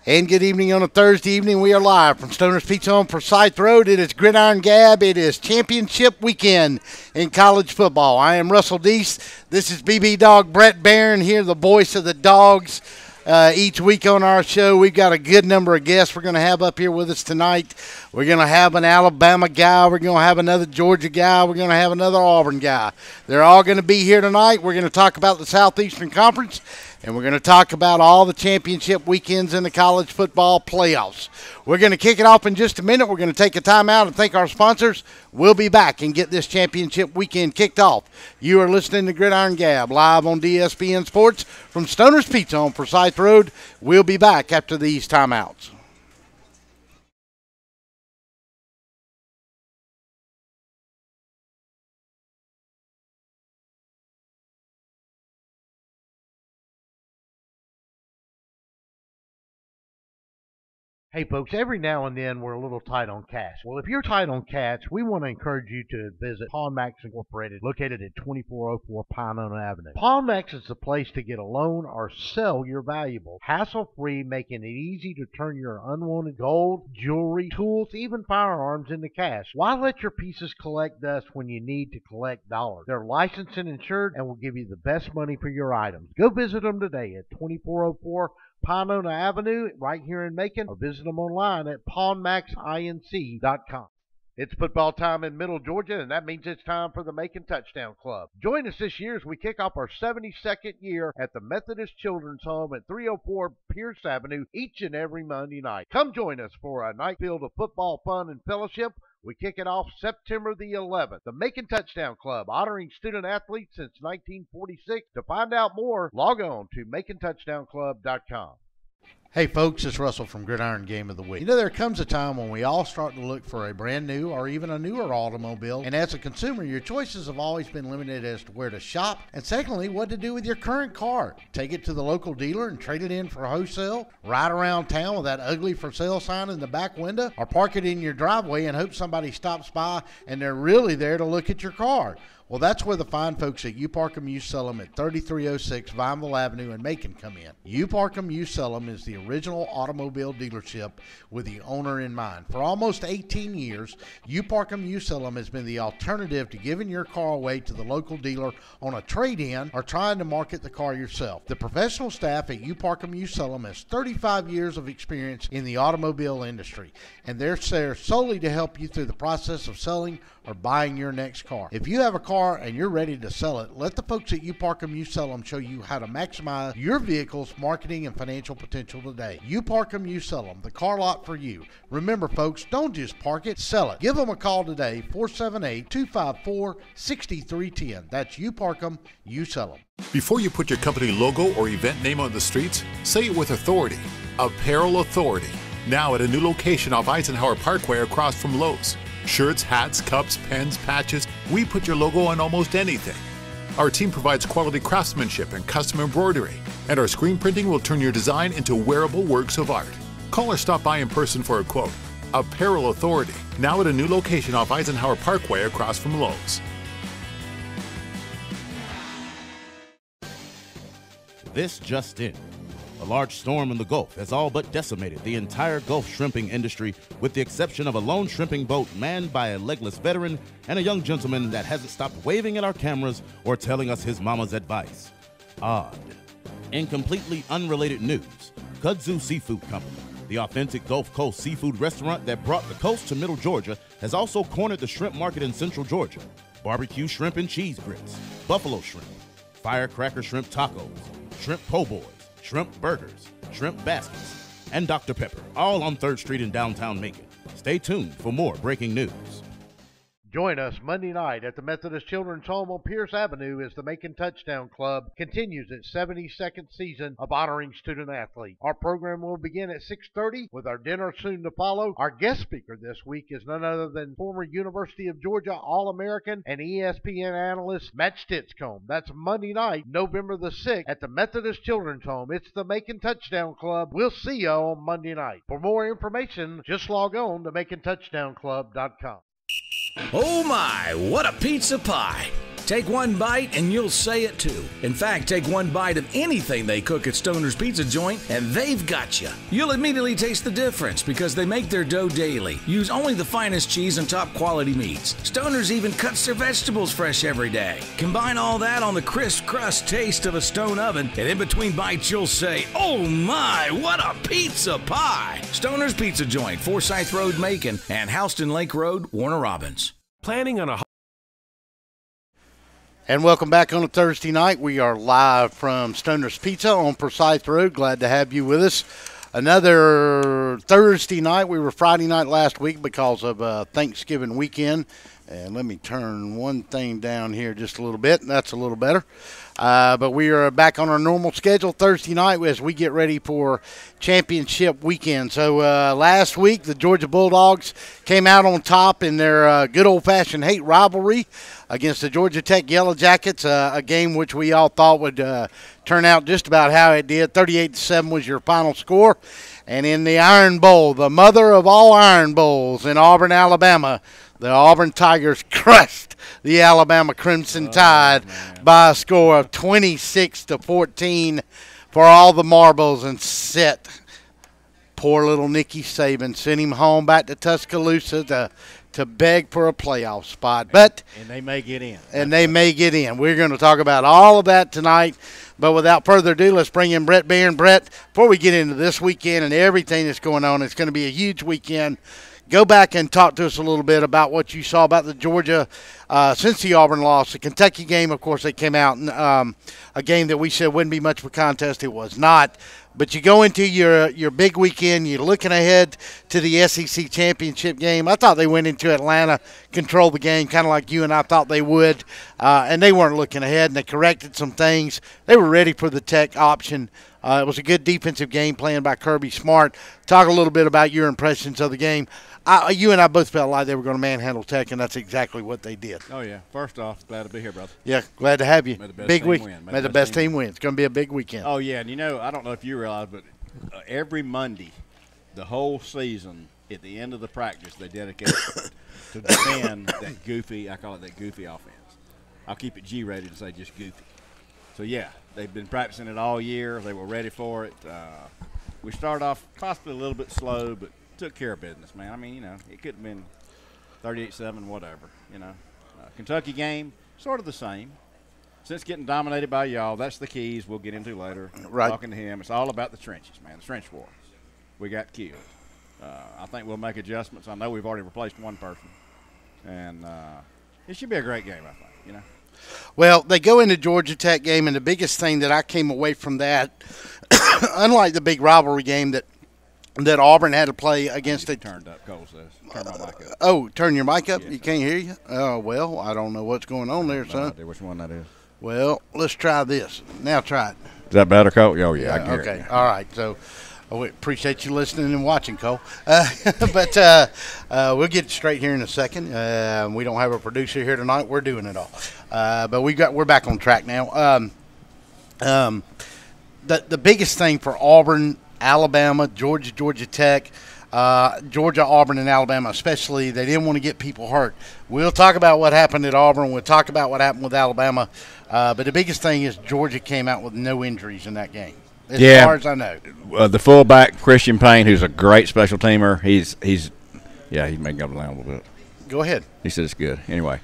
And good evening on a Thursday evening. We are live from Stoner's Pizza on Forsyth Road. It is Gridiron Gab. It is championship weekend in college football. I am Russell Deese. This is BB Dog Brett Barron here, the voice of the Dogs. Each week on our show, we've got a good number of guests we're going to have up here with us tonight. We're going to have an Alabama guy. We're going to have another Georgia guy. We're going to have another Auburn guy. They're all going to be here tonight. We're going to talk about the Southeastern Conference, and we're going to talk about all the championship weekends in the college football playoffs. We're going to kick it off in just a minute. We're going to take a timeout and thank our sponsors. We'll be back and get this championship weekend kicked off. You are listening to Gridiron Gab live on DSPN Sports from Stoner's Pizza on Forsyth Road. We'll be back after these timeouts. Hey, folks, every now and then we're a little tight on cash. Well, if you're tight on cash, we want to encourage you to visit Pawn Max Incorporated, located at 2404 Pinona Avenue. Pawn Max is the place to get a loan or sell your valuables, hassle-free, making it easy to turn your unwanted gold, jewelry, tools, even firearms into cash. Why let your pieces collect dust when you need to collect dollars? They're licensed and insured and will give you the best money for your items. Go visit them today at 2404 Pinona Avenue right here in Macon, or visit them online at pawnmaxinc.com. It's football time in Middle Georgia, and that means it's time for the Macon Touchdown Club. Join us this year as we kick off our 72nd year at the Methodist Children's Home at 304 Pierce Avenue each and every Monday night. Come join us for a night filled of football fun and fellowship. We kick it off September the 11th. The Macon Touchdown Club, honoring student athletes since 1946. To find out more, log on to MaconTouchdownClub.com. Hey folks, it's Russell from Gridiron Game of the Week. You know, there comes a time when we all start to look for a brand new or even a newer automobile, and as a consumer, your choices have always been limited as to where to shop, and secondly, what to do with your current car. Take it to the local dealer and trade it in for wholesale, ride around town with that ugly for sale sign in the back window, or park it in your driveway and hope somebody stops by and they're really there to look at your car. Well, that's where the fine folks at You Park 'Em, You Sell 'Em at 3306 Vineville Avenue in Macon come in. You Park 'Em, You Sell 'Em is the original automobile dealership with the owner in mind. For almost 18 years, You Park 'Em, You Sell 'Em has been the alternative to giving your car away to the local dealer on a trade-in or trying to market the car yourself. The professional staff at You Park 'Em, You Sell 'Em has 35 years of experience in the automobile industry, and they're there solely to help you through the process of selling or buying your next car. If you have a car and you're ready to sell it, let the folks at You Park 'Em, You Sell 'Em show you how to maximize your vehicle's marketing and financial potential today. You Park 'Em, You Sell 'Em, the car lot for you. Remember, folks, don't just park it, sell it. Give them a call today, 478-254-6310. That's You Park 'Em, You Sell 'Em. Before you put your company logo or event name on the streets, say it with authority. Apparel Authority. Now at a new location off Eisenhower Parkway across from Lowe's. Shirts, hats, cups, pens, patches, we put your logo on almost anything. Our team provides quality craftsmanship and custom embroidery, and our screen printing will turn your design into wearable works of art. Call or stop by in person for a quote. Apparel Authority, now at a new location off Eisenhower Parkway across from Lowe's. This just in. A large storm in the Gulf has all but decimated the entire Gulf shrimping industry, with the exception of a lone shrimping boat manned by a legless veteran and a young gentleman that hasn't stopped waving at our cameras or telling us his mama's advice. Odd. In completely unrelated news, Kudzu Seafood Company, the authentic Gulf Coast seafood restaurant that brought the coast to Middle Georgia, has also cornered the shrimp market in Central Georgia. Barbecue shrimp and cheese grits, buffalo shrimp, firecracker shrimp tacos, shrimp po' boys, shrimp burgers, shrimp baskets, and Dr. Pepper, all on 3rd Street in downtown Macon. Stay tuned for more breaking news. Join us Monday night at the Methodist Children's Home on Pierce Avenue as the Macon Touchdown Club continues its 72nd season of honoring student athletes. Our program will begin at 6:30 with our dinner soon to follow. Our guest speaker this week is none other than former University of Georgia All-American and ESPN analyst Matt Stitzcomb. That's Monday night, November the 6th at the Methodist Children's Home. It's the Macon Touchdown Club. We'll see you on Monday night. For more information, just log on to MaconTouchdownClub.com. Oh my, what a pizza pie! Take one bite and you'll say it too. In fact, take one bite of anything they cook at Stoner's Pizza Joint and they've got you. You'll immediately taste the difference because they make their dough daily, use only the finest cheese and top quality meats. Stoner's even cuts their vegetables fresh every day. Combine all that on the crisp crust taste of a stone oven, and in between bites you'll say, "Oh my, what a pizza pie!" Stoner's Pizza Joint, Forsyth Road, Macon, and Houston Lake Road, Warner Robins. Planning on a And welcome back on a Thursday night. We are live from Stoner's Pizza on Forsyth Road. Glad to have you with us. Another Thursday night. We were Friday night last week because of Thanksgiving weekend. And let me turn one thing down here just a little bit. That's a little better. But we are back on our normal schedule Thursday night as we get ready for championship weekend. So last week, the Georgia Bulldogs came out on top in their good old-fashioned hate rivalry against the Georgia Tech Yellow Jackets, a game which we all thought would turn out just about how it did. 38-7 was your final score. And in the Iron Bowl, the mother of all Iron Bowls in Auburn, Alabama, the Auburn Tigers crushed the Alabama Crimson Tide by a score of 26-14 for all the marbles and set poor little Nicky Saban, sent him home back to Tuscaloosa to beg for a playoff spot. But and they may get in. We're going to talk about all of that tonight. But without further ado, let's bring in Brett Bear. Brett, before we get into this weekend and everything that's going on, it's going to be a huge weekend. Go back and talk to us a little bit about what you saw about the Georgia since the Auburn loss. The Kentucky game, of course, they came out in a game that we said wouldn't be much of a contest. It was not. But you go into your big weekend, you're looking ahead to the SEC championship game. I thought they went into Atlanta, controlled the game, kind of like you and I thought they would, and they weren't looking ahead, and they corrected some things. They were ready for the Tech option. It was a good defensive game plan by Kirby Smart. Talk a little bit about your impressions of the game. You and I both felt like they were going to manhandle Tech, and that's exactly what they did. Oh, yeah. First off, glad to be here, brother. Yeah, glad to have you. May the best big team week. win. May the best team win. It's going to be a big weekend. Oh, yeah. And, I don't know if you realize, but every Monday, the whole season, at the end of the practice, they dedicate to defend that goofy, I call it that goofy offense. I'll keep it G-rated and say just goofy. So, yeah, they've been practicing it all year. They were ready for it. We started off possibly a little bit slow, but took care of business, man. I mean, it could have been 38-7, whatever, Kentucky game, sort of the same. Since getting dominated by y'all, that's the keys we'll get into later. Right. Talking to him, it's all about the trenches, man, the trench war. We got killed. I think we'll make adjustments. I know we've already replaced one person. And it should be a great game, I think, Well, they go into Georgia Tech game, and the biggest thing that I came away from that, unlike the big rivalry game that Auburn had to play against it. Turned up, Cole says. Turn my mic up. Oh, turn your mic up? Yes, You can't hear you? Oh, well, I don't know what's going on there, son. No, which one that is? Well, let's try this. Now try it. Is that better, Cole? Oh, yeah, I get Okay, it. all right. So we appreciate you listening and watching, Cole. But we'll get straight here in a second. We don't have a producer here tonight. We're doing it all. But we're back on track now. The biggest thing for Auburn, Alabama, Georgia Tech, Georgia, Auburn, and Alabama especially, they didn't want to get people hurt. We'll talk about what happened at Auburn. We'll talk about what happened with Alabama. But the biggest thing is Georgia came out with no injuries in that game, as far as I know. The fullback, Christian Payne, who's a great special teamer, he's making up the line a little bit. Go ahead. He said it's good. Anyway,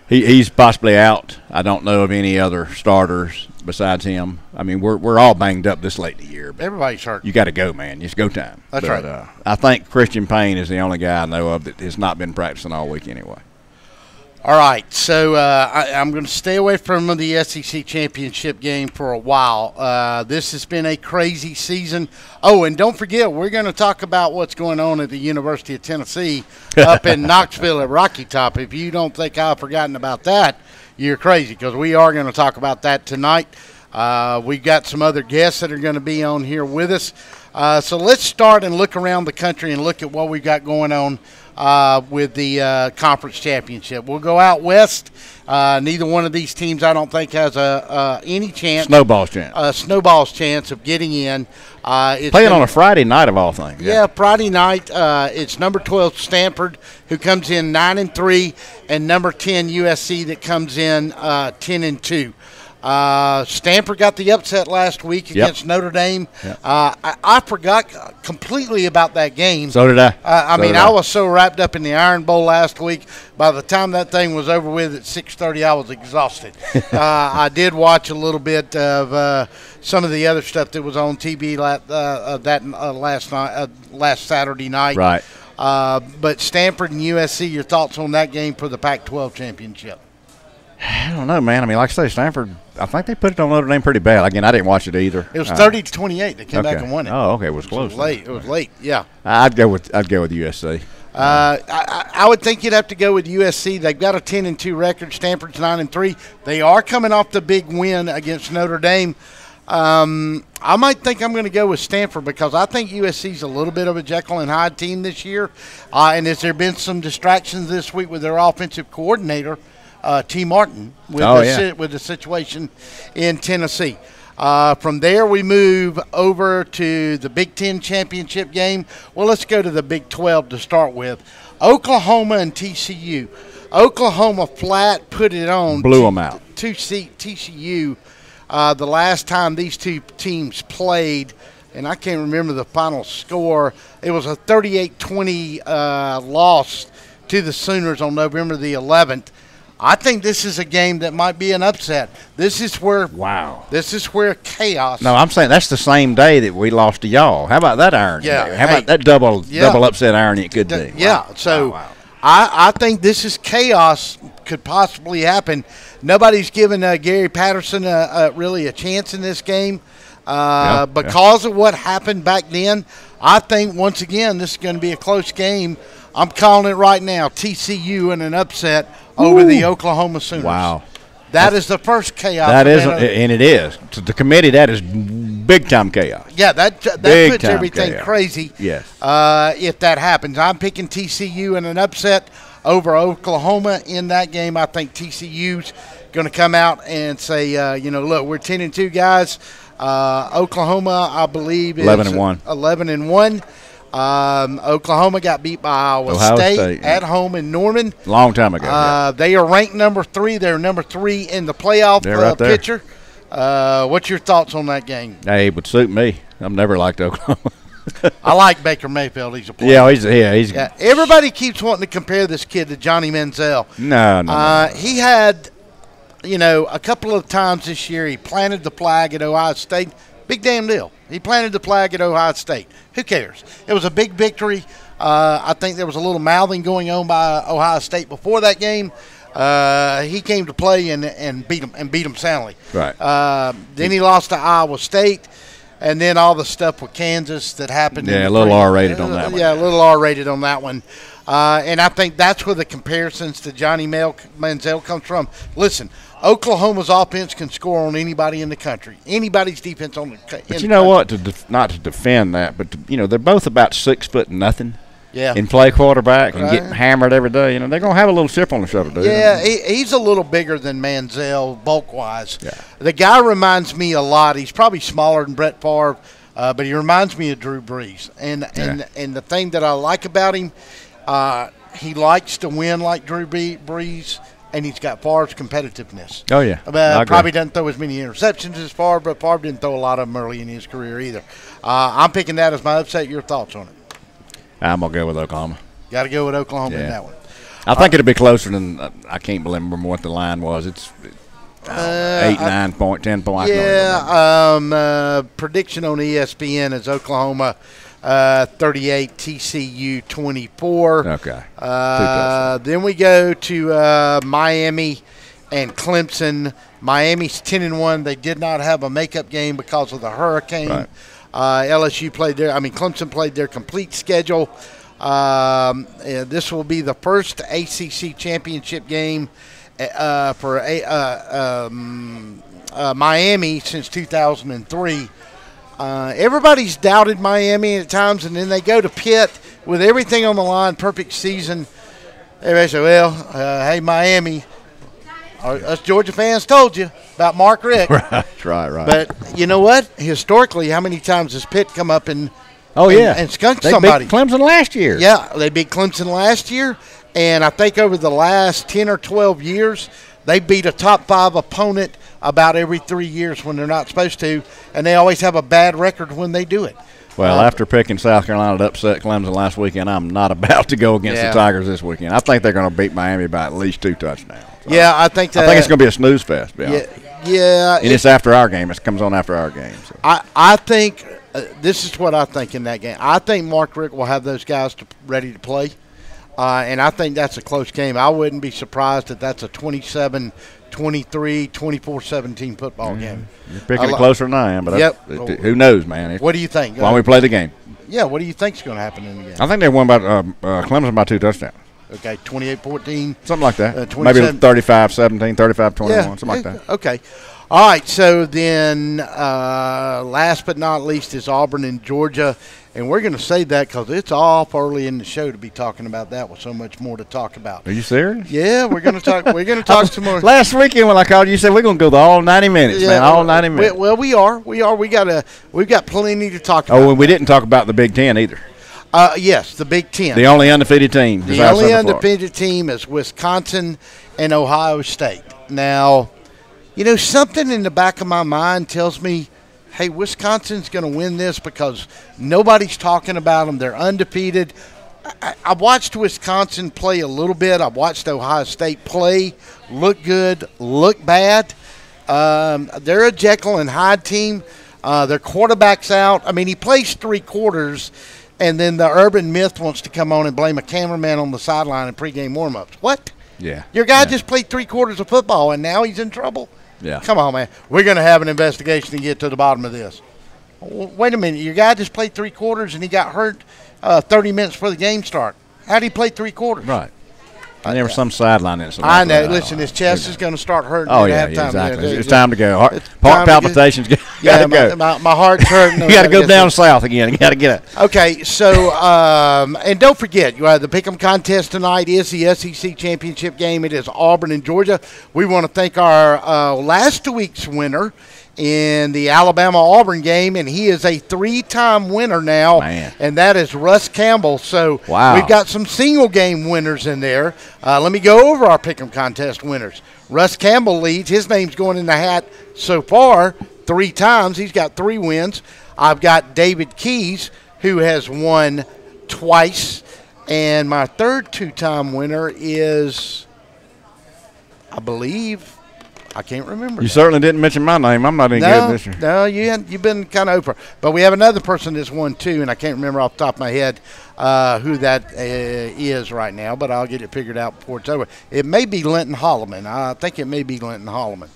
he's possibly out. I don't know of any other starters besides him. I mean, we're all banged up this late in the year. But everybody's hurt. You got to go, man. It's go time. That's right. I think Christian Payne is the only guy I know of that has not been practicing all week anyway. All right, so I'm going to stay away from the SEC championship game for a while. This has been a crazy season. Oh, and don't forget, we're going to talk about what's going on at the University of Tennessee up in Knoxville at Rocky Top. If you don't think I've forgotten about that, you're crazy, because we are going to talk about that tonight. We've got some other guests that are going to be on here with us. So let's start and look around the country and look at what we've got going on with the conference championship. We'll go out west. Neither one of these teams, I don't think, has any chance. Snowball's chance. Snowball's chance of getting in. It's playing on a Friday night of all things. Yeah, Friday night. It's number 12 Stanford, who comes in 9-3, and number 10 USC that comes in 10-2. Stanford got the upset last week against Notre Dame. Yep. I forgot completely about that game. So did I. I was so wrapped up in the Iron Bowl last week. By the time that thing was over with at 6:30, I was exhausted. I did watch a little bit of some of the other stuff that was on TV last Saturday night. Right. But Stanford and USC, your thoughts on that game for the Pac-12 championship? I don't know, man. I mean, like I say, Stanford, I think they put it on Notre Dame pretty bad. Again, I didn't watch it either. It was 30-28. They came back and won it. Oh, okay. It was close. It was late. Yeah. I'd go with USC. I would think you'd have to go with USC. They've got a 10-2 record. Stanford's 9-3. They are coming off the big win against Notre Dame. I might think I'm going to go with Stanford because I think USC's a little bit of a Jekyll and Hyde team this year. And has there been some distractions this week with their offensive coordinator, T. Martin, with the situation in Tennessee. From there, we move over to the Big Ten championship game. Well, let's go to the Big 12 to start with. Oklahoma and TCU. Oklahoma flat put it on. Blew them out. TCU the last time these two teams played, and I can't remember the final score. It was a 38-20 loss to the Sooners on November the 11th. I think this is a game that might be an upset. This is where chaos. No, I'm saying that's the same day that we lost to y'all. How about that irony? Yeah. How about that double upset irony it could be? Yeah. Wow. So I think this is chaos could possibly happen. Nobody's given Gary Patterson really a chance in this game because of what happened back then. I think once again this is going to be a close game. I'm calling it right now. TCU in an upset over the Oklahoma Sooners. Wow. That is the first chaos. That is, and it is. To the committee, that is big-time chaos. Yeah, that puts everything chaos. Crazy. Yes. If that happens. I'm picking TCU in an upset over Oklahoma in that game. I think TCU's going to come out and say, look, we're 10-2 guys. Oklahoma, I believe, is 11-1. 11-1. Oklahoma got beat by Ohio State at home in Norman. Long time ago. They are ranked number 3. They're number 3 in the playoff picture. What's your thoughts on that game? Hey, it would suit me. I've never liked Oklahoma. I like Baker Mayfield. He's a player. Yeah, he's everybody keeps wanting to compare this kid to Johnny Manziel. No. He had, a couple of times this year he planted the flag at Ohio State. Big damn deal. He planted the flag at Ohio State. Who cares? It was a big victory. I think there was a little mouthing going on by Ohio State before that game. He came to play and beat them soundly. Right. Then he lost to Iowa State, and then all the stuff with Kansas that happened. Yeah, a little R-rated on that one. Yeah, a little R-rated on that one. And I think that's where the comparisons to Johnny Manziel comes from. Listen, Oklahoma's offense can score on anybody in the country. Anybody's defense on the country. But you know what? Not to defend that, but they're both about 6'0" Yeah. And play quarterback and get hammered every day. They're going to have a little chip on the shoulder, dude. Yeah, he's a little bigger than Manziel bulk-wise. Yeah. The guy reminds me a lot. He's probably smaller than Brett Favre, but he reminds me of Drew Brees. And the thing that I like about him, he likes to win like Drew Brees, and he's got Favre's competitiveness. Oh, yeah. Probably doesn't throw as many interceptions as Favre, but Favre didn't throw a lot of them early in his career either. I'm picking that as my upset. Your thoughts on it? I'm going to go with Oklahoma. Got to go with Oklahoma in that one. I think it'll be closer than I can't remember what the line was. It's 8, 9 point, 10 point. Yeah. Prediction on ESPN is Oklahoma 38, TCU 24. Okay. Then we go to Miami and Clemson. Miami's 10-1. They did not have a makeup game because of the hurricane. Right. Clemson played their complete schedule. This will be the first ACC championship game for Miami since 2003. Everybody's doubted Miami at times, and then they go to Pitt. with everything on the line, perfect season. Everybody said, well, hey, Miami, us Georgia fans told you about Mark Richt. Right. But you know what? Historically, how many times has Pitt come up and skunked they somebody? Beat Clemson last year. Yeah, they beat Clemson last year. And I think over the last 10 or 12 years, they beat a top 5 opponent about every 3 years when they're not supposed to. And they always have a bad record when they do it. Well, after picking South Carolina to upset Clemson last weekend, I'm not about to go against the Tigers this weekend. I think they're going to beat Miami by at least 2 touchdowns. So Yeah, I think it's going to be a snooze fest. Yeah. And it's after our game. It comes on after our game. So. I think this is what I think in that game. I think Mark Richt will have those guys ready to play. And I think that's a close game. I wouldn't be surprised if that's a 27-23, 24-17 football game. You're picking it closer than I am, but who knows, man? What do you think? Why don't we play the game? Yeah, what do you think is going to happen in the game? I think they won by Clemson by 2 touchdowns. Okay, 28-14. Something like that. Maybe 35-17, 35-21, something like that. Okay. All right, so then last but not least is Auburn and Georgia. And we're going to say that because it's off early in the show to be talking about that with so much more to talk about. Are you serious? Yeah, we're going to talk. We're going to talk some more. Last weekend when I called you, you said we're going to go the all 90 minutes, man. All 90 minutes. Well, we are. We've got plenty to talk about. Oh, and we didn't talk about the Big Ten either. Yes, the Big Ten. The only undefeated team. The only undefeated team is Wisconsin and Ohio State. Now, something in the back of my mind tells me, hey, Wisconsin's going to win this because nobody's talking about them. They're undefeated. I watched Wisconsin play a little bit. I watched Ohio State play, look good, look bad. They're a Jekyll and Hyde team. Their quarterback's out. I mean, he plays 3 quarters, and then the urban myth wants to come on and blame a cameraman on the sideline in pregame warmups. What? Yeah. Your guy just played 3 quarters of football, and now he's in trouble? Yeah. Come on, man. We're going to have an investigation to get to the bottom of this. Wait a minute. Your guy just played 3 quarters, and he got hurt 30 minutes before the game start. How did he play 3 quarters? Right. And there was some sideline in it. I know. Listen, his chest is going to start hurting at halftime. Exactly. It's time to go. Heart palpitations. Got to go. My heart's hurting. You got to go down south again. You got to get it. Okay, so and don't forget, the Pick'em contest tonight is the SEC championship game. It is Auburn and Georgia. We want to thank our last week's winner in the Alabama-Auburn game, and he is a 3-time winner now, and that is Russ Campbell. So we've got some single-game winners in there. Let me go over our Pick'em contest winners. Russ Campbell leads. His name's going in the hat so far 3 times. He's got 3 wins. I've got David Keys, who has won twice, and my third 2-time winner is, I believe, I can't remember. You certainly didn't mention my name. I'm not any good this year. No, you've been kind of over. But we have another person that's won 2, and I can't remember off the top of my head who that is right now, but I'll get it figured out before it's over. It may be Linton Holloman. I think it may be Linton Holloman.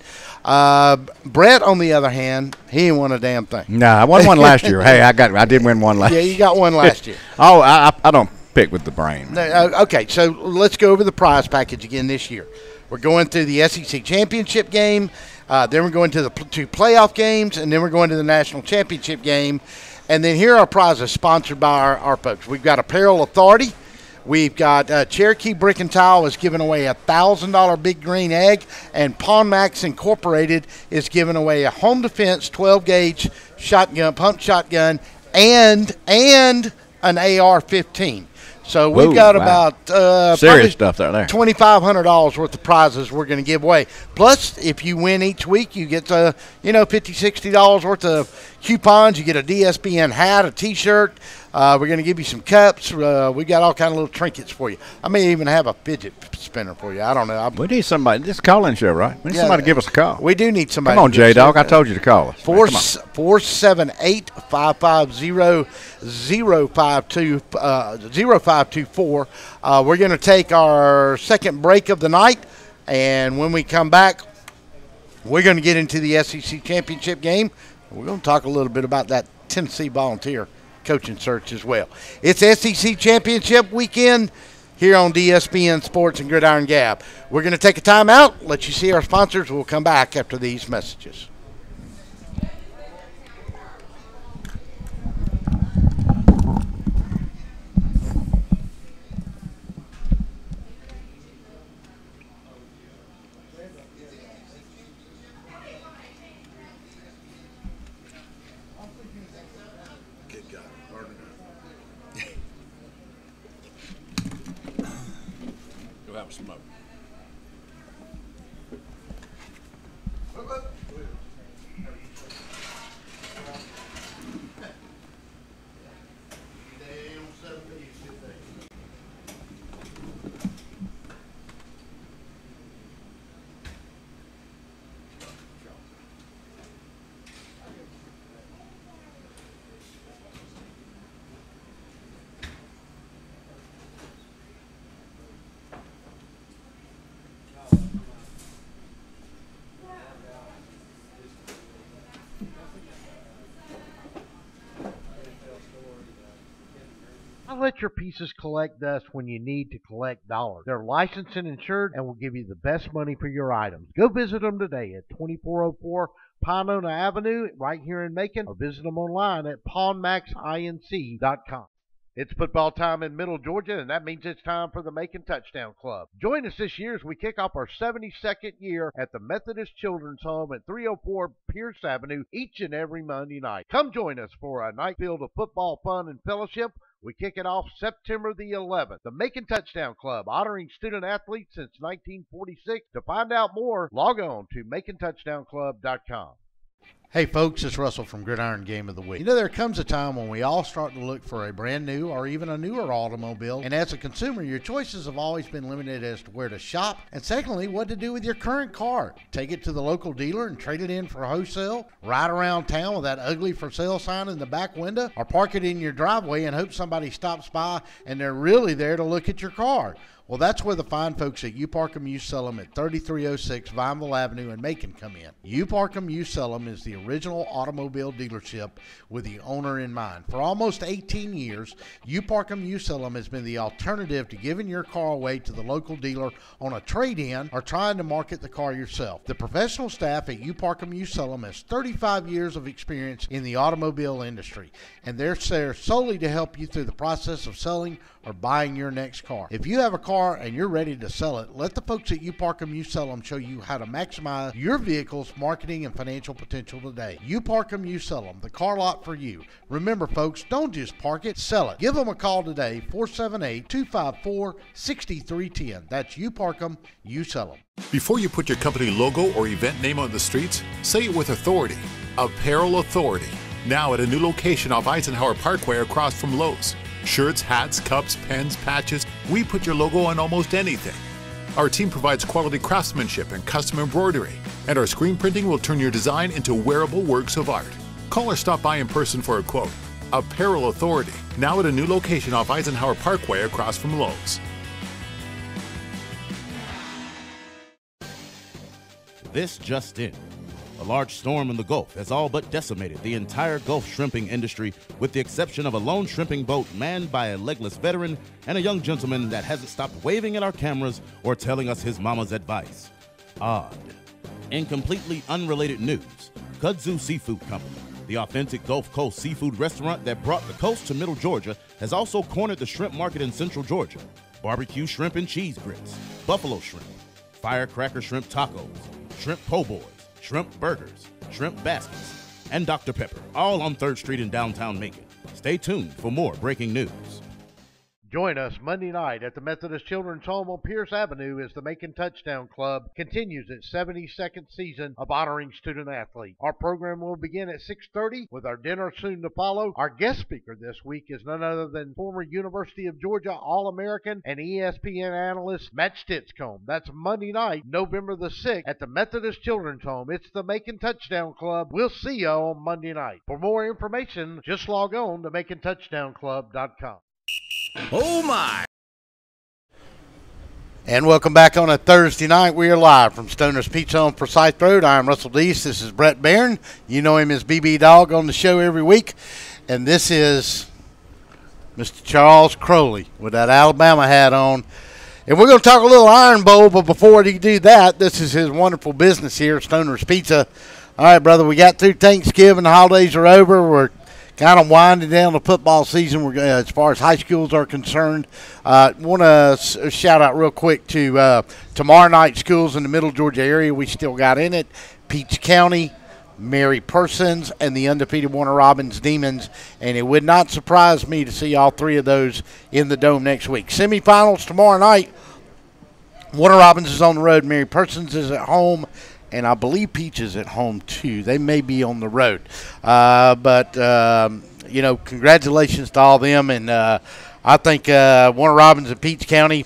Brett, on the other hand, he ain't won a damn thing. Nah, I won one last year. Hey, I did win one last year. Yeah, you got one last year. I don't pick with the brain. Okay, so let's go over the prize package again this year. We're going through the SEC championship game, then we're going to the 2 playoff games, and then we're going to the national championship game. And then here are our prizes sponsored by our folks. We've got Apparel Authority. We've got Cherokee Brick and Tile is giving away a $1,000 Big Green Egg, and Pawn Max Incorporated is giving away a Home Defense 12-gauge shotgun, pump shotgun, and an AR-15. So we've got about serious stuff there. $2,500 worth of prizes we're going to give away. Plus, if you win each week, you get $50, $60 worth of coupons. You get a DSBN hat, a T-shirt. We're going to give you some cups. We got all kind of little trinkets for you. I may even have a fidget spinner for you. I don't know. We need somebody. This is a call-in show, right? We need somebody to give us a call. We do need somebody. Come on, J-Dog. I told you to call us. 478-550-0524. We're going to take our second break of the night, and when we come back, we're going to get into the SEC championship game. We're going to talk a little bit about that Tennessee Volunteer coaching search as well. It's SEC championship weekend here on DSBN Sports and Gridiron Gab. We're going to take a timeout, let you see our sponsors. We'll come back after these messages. go have a smoke. Don't let your pieces collect dust when you need to collect dollars. They're licensed and insured and will give you the best money for your items. Go visit them today at 2404 Pinona Avenue right here in Macon, or visit them online at pawnmaxinc.com. It's football time in Middle Georgia, and that means it's time for the Macon Touchdown Club. Join us this year as we kick off our 72nd year at the Methodist Children's Home at 304 Pierce Avenue each and every Monday night. Come join us for a night filled of football fun and fellowship. We kick it off September the 11th. The Macon Touchdown Club, honoring student athletes since 1946. To find out more, log on to MaconTouchdownClub.com. Hey folks, it's Russell from Gridiron Game of the Week. You know, there comes a time when we all start to look for a brand new or even a newer automobile, and as a consumer, your choices have always been limited as to where to shop, and secondly, what to do with your current car. Take it to the local dealer and trade it in for wholesale, ride around town with that ugly for sale sign in the back window, or park it in your driveway and hope somebody stops by and they're really there to look at your car. Well, that's where the fine folks at You Park 'em, You Sell 'em at 3306 Vineville Avenue in Macon come in. You Park 'em, You Sell 'em is the original automobile dealership with the owner in mind. For almost 18 years, You Park 'em, You Sell 'em has been the alternative to giving your car away to the local dealer on a trade-in or trying to market the car yourself. The professional staff at You Park 'em, You Sell 'em has 35 years of experience in the automobile industry, and they're there solely to help you through the process of selling or buying your next car. If you have a car and you're ready to sell it, let the folks at You Park 'em, You Sell 'em show you how to maximize your vehicle's marketing and financial potential today. You Park 'em, You Sell 'em, the car lot for you. Remember folks, don't just park it, sell it. Give them a call today, 478-254-6310. That's You Park 'em, You Sell 'em. Before you put your company logo or event name on the streets, say it with authority. Apparel Authority. Now at a new location off Eisenhower Parkway across from Lowe's. Shirts, hats, cups, pens, patches, we put your logo on almost anything. Our team provides quality craftsmanship and custom embroidery, and our screen printing will turn your design into wearable works of art. Call or stop by in person for a quote. Apparel Authority, now at a new location off Eisenhower Parkway across from Lowe's. This just in. A large storm in the Gulf has all but decimated the entire Gulf shrimping industry, with the exception of a lone shrimping boat manned by a legless veteran and a young gentleman that hasn't stopped waving at our cameras or telling us his mama's advice. Odd. In completely unrelated news, Kudzu Seafood Company, the authentic Gulf Coast seafood restaurant that brought the coast to Middle Georgia, has also cornered the shrimp market in Central Georgia. Barbecue shrimp and cheese grits, buffalo shrimp, firecracker shrimp tacos, shrimp po' boys, shrimp burgers, shrimp baskets, and Dr. Pepper, all on 3rd Street in downtown Macon. Stay tuned for more breaking news. Join us Monday night at the Methodist Children's Home on Pierce Avenue as the Macon Touchdown Club continues its 72nd season of honoring student athletes. Our program will begin at 6:30 with our dinner soon to follow. Our guest speaker this week is none other than former University of Georgia All-American and ESPN analyst Matt Stitzcomb. That's Monday night, November the 6th at the Methodist Children's Home. It's the Macon Touchdown Club. We'll see you on Monday night. For more information, just log on to MaconTouchdownClub.com. Oh my! And welcome back on a Thursday night. We are live from Stoner's Pizza on Forsyth Road. I'm Russell Deese. This is Brett Barron. You know him as BB Dog on the show every week. And this is Mr. Charles Crowley with that Alabama hat on. And we're going to talk a little Iron Bowl, but before we do that, this is his wonderful business here, Stoner's Pizza. All right, brother, we got through Thanksgiving. The holidays are over. We're kind of winding down the football season as far as high schools are concerned. Want to shout out real quick to tomorrow night schools in the Middle Georgia area we still got in it. Peach County, Mary Persons, and the undefeated Warner Robins Demons. And it would not surprise me to see all three of those in the Dome next week. Semifinals tomorrow night. Warner Robins is on the road. Mary Persons is at home. And I believe Peach is at home, too. They may be on the road. But congratulations to all them. And I think Warner Robins and Peach County,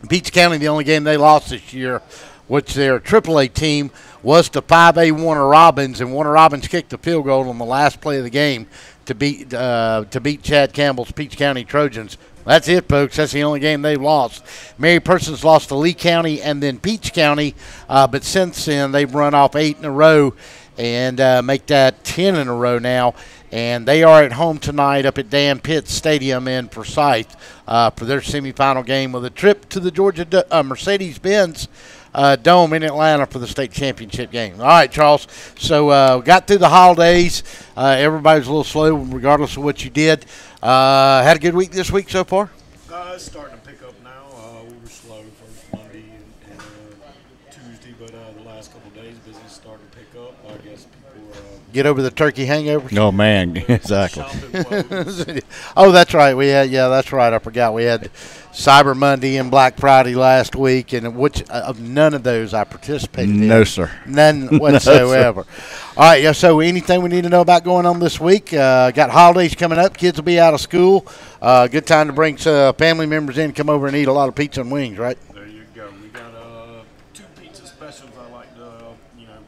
the only game they lost this year, which their AAA team, was to 5A Warner Robins. And Warner Robins kicked the field goal on the last play of the game to beat Chad Campbell's Peach County Trojans. That's it, folks. That's the only game they've lost. Mary Persons lost to Lee County and then Peach County, but since then they've run off 8 in a row and make that 10 in a row now. And they are at home tonight up at Dan Pitts Stadium in Forsyth for their semifinal game with a trip to the Georgia Mercedes-Benz Dome in Atlanta for the state championship game. All right, Charles. So got through the holidays. Everybody was a little slow regardless of what you did. Had a good week this week so far? It's starting to pick up now. We were slow first Monday and Tuesday, but the last couple of days, business starting to pick up. I guess people get over the turkey hangover. No, man, exactly. Oh, that's right. That's right. I forgot we had Cyber Monday and Black Friday last week, and which of none of those I participated in. No, sir. None whatsoever. No, sir. All right. Yeah. So anything we need to know about going on this week? Got holidays coming up. Kids will be out of school. Good time to bring some family members in, come over and eat a lot of pizza and wings, right? There you go. We got 2 pizza specials I like to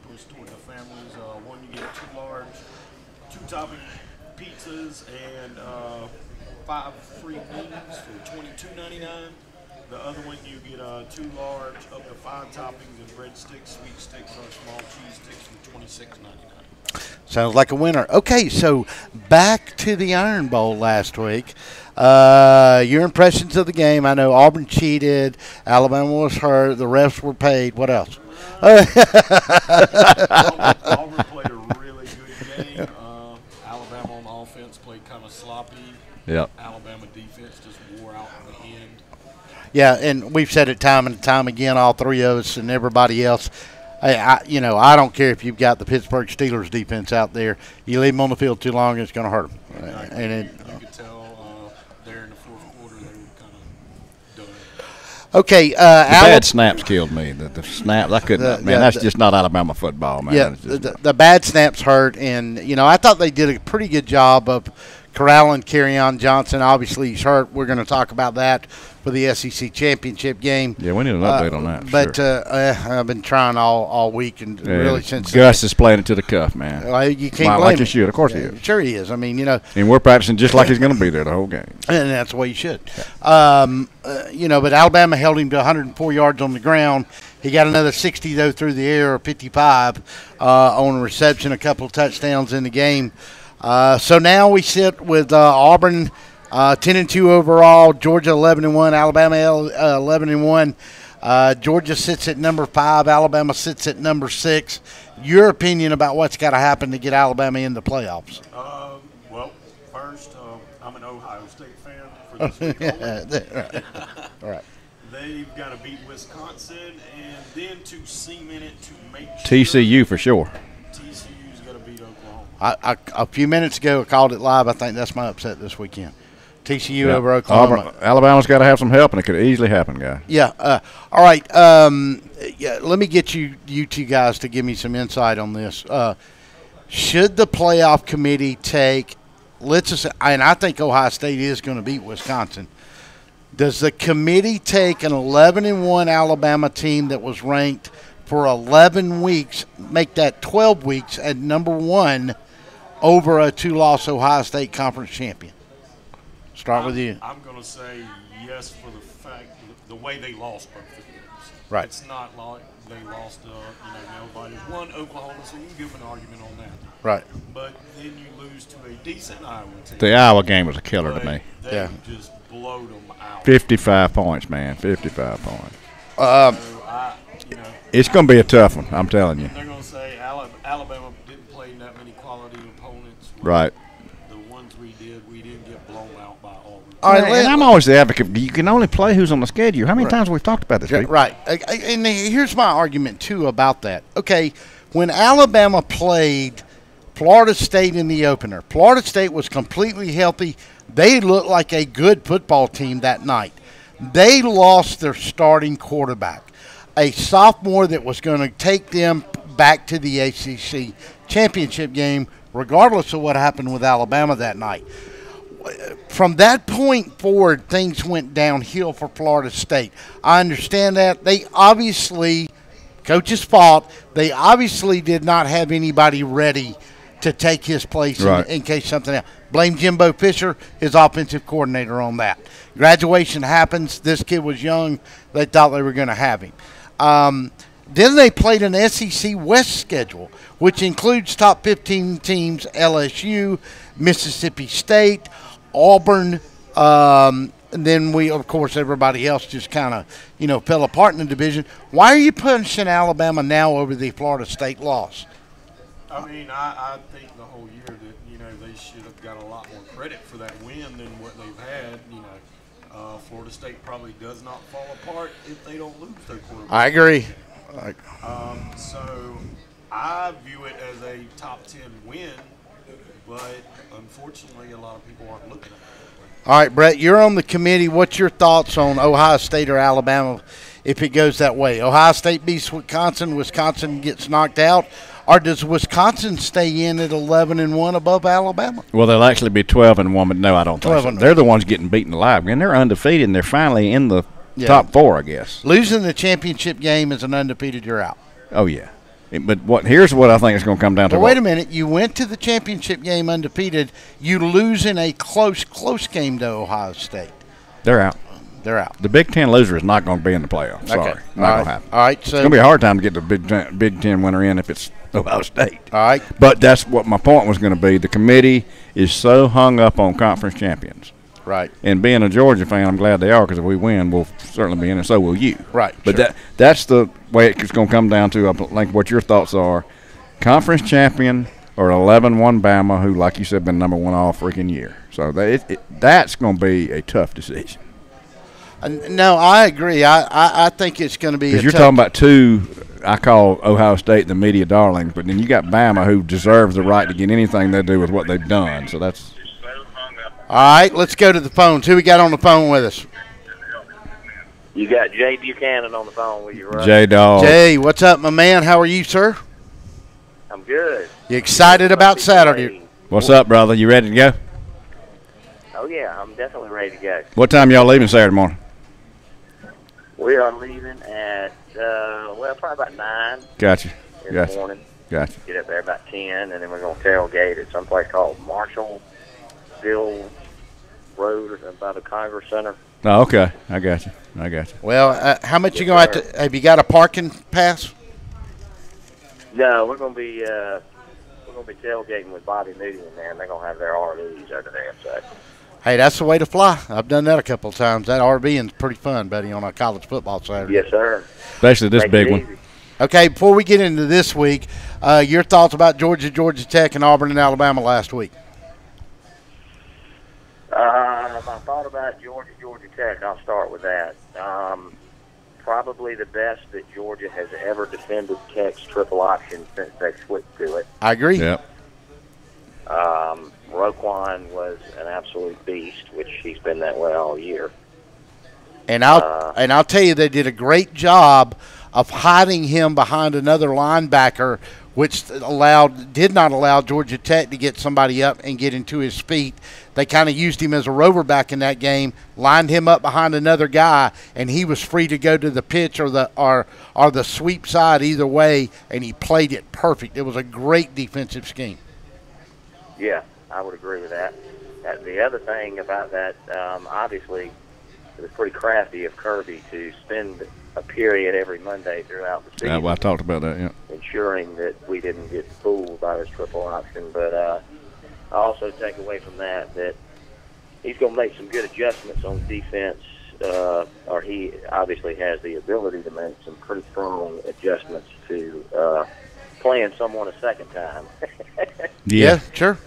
push toward the families. One, you get 2 large, 2-topping pizzas and 5 free wings for $22.99. The other one, you get 2 large, up to 5 toppings and breadsticks, sweet sticks, or small cheese sticks for $26.99. Sounds like a winner. Okay, so back to the Iron Bowl last week. Your impressions of the game. I know Auburn cheated. Alabama was hurt. The refs were paid. What else? Auburn played a really good game. Alabama on offense played kind of sloppy. Yep. Alabama defense just wore out in the end. Yeah, and we've said it time and time again, all three of us and everybody else. I don't care if you've got the Pittsburgh Steelers defense out there. You leave them on the field too long, it's going to hurt them. You could tell there in the fourth quarter they were kind of done. Okay. The bad snaps killed me. The snaps, I couldn't. That's just not Alabama football, man. Yeah, the bad snaps hurt, and I thought they did a pretty good job of corralling Kerryon Johnson. Obviously, he's hurt. We're going to talk about that for the SEC championship game. Yeah, we need an update on that. But sure. I've been trying all week, and really since Gus is playing it to the cuff, man. You can't blame like him. he should. Of course he is. Sure he is. I mean, and we're practicing just like he's going to be there the whole game. And that's the way you should. But Alabama held him to 104 yards on the ground. He got another 60, though, through the air, or 55 on a reception, a couple of touchdowns in the game. So now we sit with Auburn 10-2 overall, Georgia 11-1, Alabama 11-1. Georgia sits at number 5, Alabama sits at number 6. Your opinion about what's got to happen to get Alabama in the playoffs? Well, first, I'm an Ohio State fan for this week. All right. They've got to beat Wisconsin, and then to cement it to make sure TCU for sure. TCU's got to beat Oklahoma. A few minutes ago, I called it live. I think that's my upset this weekend. TCU over Oklahoma. Alabama's got to have some help, and it could easily happen, guys. Yeah. All right. Let me get you two guys to give me some insight on this. Should the playoff committee take – and I think Ohio State is going to beat Wisconsin. Does the committee take an 11-1 Alabama team that was ranked for 11 weeks, make that 12 weeks at number 1 over a 2-loss Ohio State Conference champion? Start with you. I'm going to say yes for the fact the way they lost both of games. Right. It's not like they lost, nobody's won Oklahoma, so you can give an argument on that. Right. But then you lose to a decent Iowa team. The Iowa game was a killer to me. They just blowed them out. 55 points, man. 55 points. It's going to be a tough one, I'm telling you. They're going to say Alabama didn't play that many quality opponents. Right. The ones we didn't get blown out by Auburn. All right, and I'm always the advocate. You can only play who's on the schedule. How many times have we talked about this? Yeah, right. And here's my argument, too, about that. Okay, when Alabama played Florida State in the opener, Florida State was completely healthy. They looked like a good football team that night. They lost their starting quarterback, a sophomore that was going to take them back to the ACC championship game, regardless of what happened with Alabama that night. From that point forward, things went downhill for Florida State. I understand that. They obviously, coach's fault, they obviously did not have anybody ready to take his place in case something else. Blame Jimbo Fisher, his offensive coordinator, on that. Graduation happens. This kid was young. They thought they were going to have him. Then they played an SEC West schedule, which includes top 15 teams, LSU, Mississippi State, Auburn, and then of course, everybody else just kind of, fell apart in the division. Why are you pushing Alabama now over the Florida State loss? I mean, I think the whole year that, they should have got a lot more credit for that win than what they've had. Florida State probably does not fall apart if they don't lose their quarterback. I agree. So I view it as a top 10 win, but unfortunately a lot of people aren't looking at it. All right, Brett, you're on the committee. What's your thoughts on Ohio State or Alabama if it goes that way? Ohio State beats Wisconsin, Wisconsin gets knocked out, or does Wisconsin stay in at 11-1 above Alabama? Well, they'll actually be 12-1, but no, I don't think so. They're the ones getting beaten alive, and they're undefeated, and they're finally in the top 4, I guess. Losing the championship game as an undefeated, you're out. Oh, yeah. But here's what I think it's going to come down to. Well, wait a minute. You went to the championship game undefeated. You lose in a close game to Ohio State. They're out. They're out. The Big Ten loser is not going to be in the playoffs. Sorry. Okay. Not going to happen. All right. So it's going to be a hard time to get the Big Ten winner in if it's Ohio State. All right. But that's what my point was going to be. The committee is so hung up on conference champions. Right. And being a Georgia fan, I'm glad they are, because if we win, we'll certainly be in it. So will you. Right. But sure. that's the way it's going to come down to, I think, what your thoughts are. Conference champion or 11-1 Bama, who, like you said, been number one all freaking year. So that's going to be a tough decision. No, I agree. I think it's going to be. Because you're talking about two, I call Ohio State the media darlings, but then you got Bama, who deserves the right to get anything they do with what they've done. So that's. All right, let's go to the phones. Who we got on the phone with us? You got Jay Buchanan on the phone with you, right? J-Dog. Jay, what's up, my man? How are you, sir? I'm good. You excited about Saturday? What's up, brother? You ready to go? Oh, yeah, I'm definitely ready to go. What time y'all leaving Saturday morning? We are leaving at, probably about 9 Gotcha. in the morning. Gotcha. Get up there about 10, and then we're going to tailgate at someplace called Marshallville Road by the Congress Center. Oh, okay. I got you. Well, how much you going to have to – have you got a parking pass? No, we're going to be tailgating with Bobby Moody and them. They're going to have their RVs over there. So. Hey, that's the way to fly. I've done that a couple of times. That RV is pretty fun, buddy, on a college football Saturday. Yes, sir. Especially this big one. Okay, before we get into this week, your thoughts about Georgia Tech, and Auburn and Alabama last week? My thought about Georgia Tech, I'll start with that. Probably the best that Georgia has ever defended Tech's triple option since they switched to it. I agree. Yep. Roquan was an absolute beast, which he's been that way all year. And I'll tell you, they did a great job of hiding him behind another linebacker, which did not allow Georgia Tech to get somebody up and get into his feet. They kind of used him as a rover back in that game, lined him up behind another guy, and he was free to go to the pitch or the sweep side either way, and he played it perfect. It was a great defensive scheme. Yeah, I would agree with that. The other thing about that, obviously, it was pretty crafty of Kirby to spend a period every Monday throughout the season. Yeah, well, I talked about that, yeah. Ensuring that we didn't get fooled by his triple option. But I also take away from that he's going to make some good adjustments on defense, or he obviously has the ability to make some pretty strong adjustments to playing someone a second time. Yeah, sure.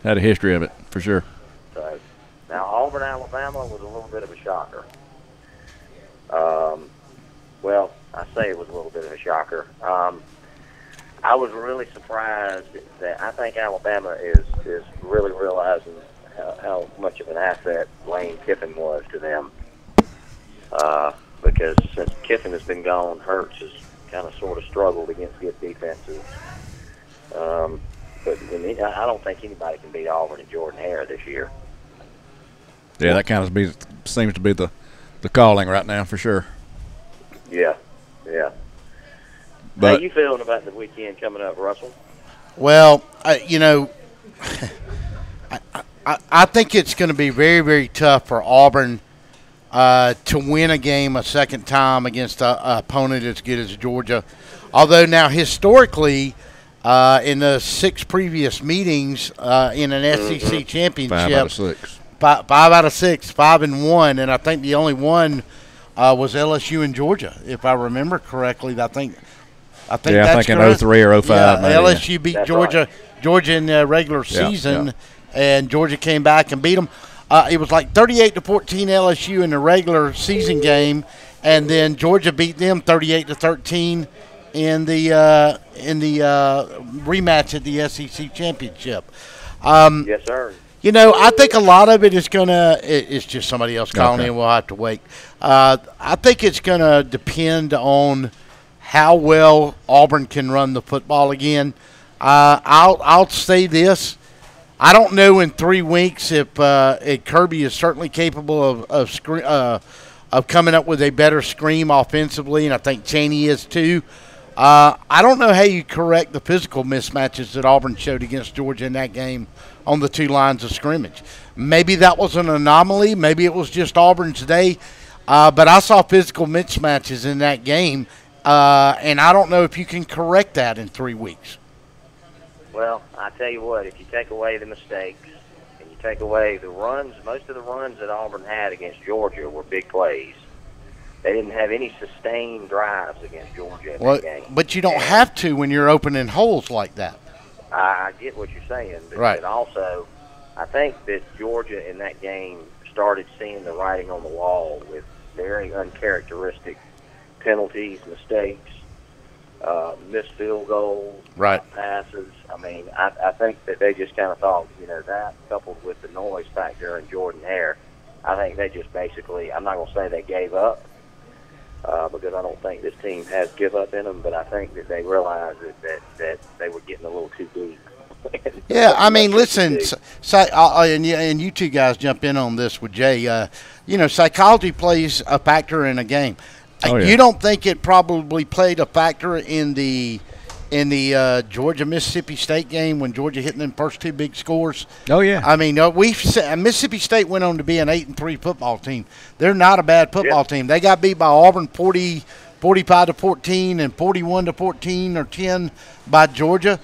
Had a history of it, for sure. So, now, Auburn, Alabama was a little bit of a shocker. Well, I say it was a little bit of a shocker. I was really surprised that I think Alabama is really realizing how much of an asset Lane Kiffin was to them. because since Kiffin has been gone, Hurts has kind of sort of struggled against good defenses. But I don't think anybody can beat Auburn and Jordan Hare this year. Yeah, that kind of seems to be the calling right now for sure. Yeah. But How you feeling about the weekend coming up, Russell? Well, I think it's going to be very, very tough for Auburn to win a game a second time against an opponent as good as Georgia. Although now historically, in the 6 previous meetings in an SEC championship, 5 out of 6. 5 out of 6, 5-1, and I think the only one was LSU and Georgia, if I remember correctly. I think I that's think correct. in 03 or 05. Yeah, maybe. LSU beat That's Georgia in the regular season, and Georgia came back and beat them. It was like 38-14 LSU in the regular season game, and then Georgia beat them 38-13 in the rematch at the SEC championship. Yes, sir. I think a lot of it is it's just somebody else calling in. We'll have to wait. I think it's going to depend on how well Auburn can run the football again. I'll say this. I don't know in 3 weeks if Kirby is certainly capable of coming up with a better scheme offensively, and I think Chaney is too. I don't know how you correct the physical mismatches that Auburn showed against Georgia in that game on the 2 lines of scrimmage. Maybe that was an anomaly. Maybe it was just Auburn's day. But I saw physical mismatches in that game, and I don't know if you can correct that in 3 weeks. Well, I tell you what, if you take away the mistakes and you take away the runs, most of the runs that Auburn had against Georgia were big plays. They didn't have any sustained drives against Georgia in that game. But you don't have to when you're opening holes like that. I get what you're saying, but, right. But also I think that Georgia in that game started seeing the writing on the wall with very uncharacteristic penalties, mistakes, missed field goals, right. passes. I mean, I think that they just kind of thought, that coupled with the noise factor in Jordan Hare, I think they just basically, I'm not going to say they gave up, because I don't think this team has give up in them, but I think that they realized that they were getting a little too deep. Yeah, I mean, listen, and you two guys jump in on this with Jay. Psychology plays a factor in a game. Oh, yeah. You don't think it probably played a factor in the Georgia-Mississippi State game when Georgia hit them first 2 big scores? Oh, yeah. I mean, Mississippi State went on to be an 8-3 football team. They're not a bad football team. They got beat by Auburn 45-14 and 41-14 or 10 by Georgia.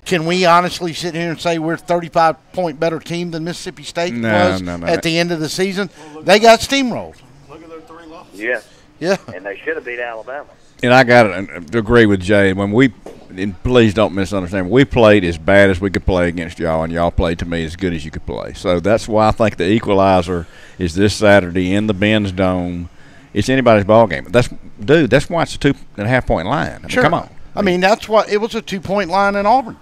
Can we honestly sit here and say we're a 35-point better team than Mississippi State was at the end of the season? They got steamrolled. Look at their 3 losses. Yeah. And they should have beat Alabama. And I got to agree with Jay. And please don't misunderstand, we played as bad as we could play against y'all, and y'all played to me as good as you could play. So that's why I think the equalizer is this Saturday in the Benz Dome. It's anybody's ball game. That's why it's a 2.5-point line. I mean, sure. Come on. I mean, that's why it was a 2-point line in Auburn.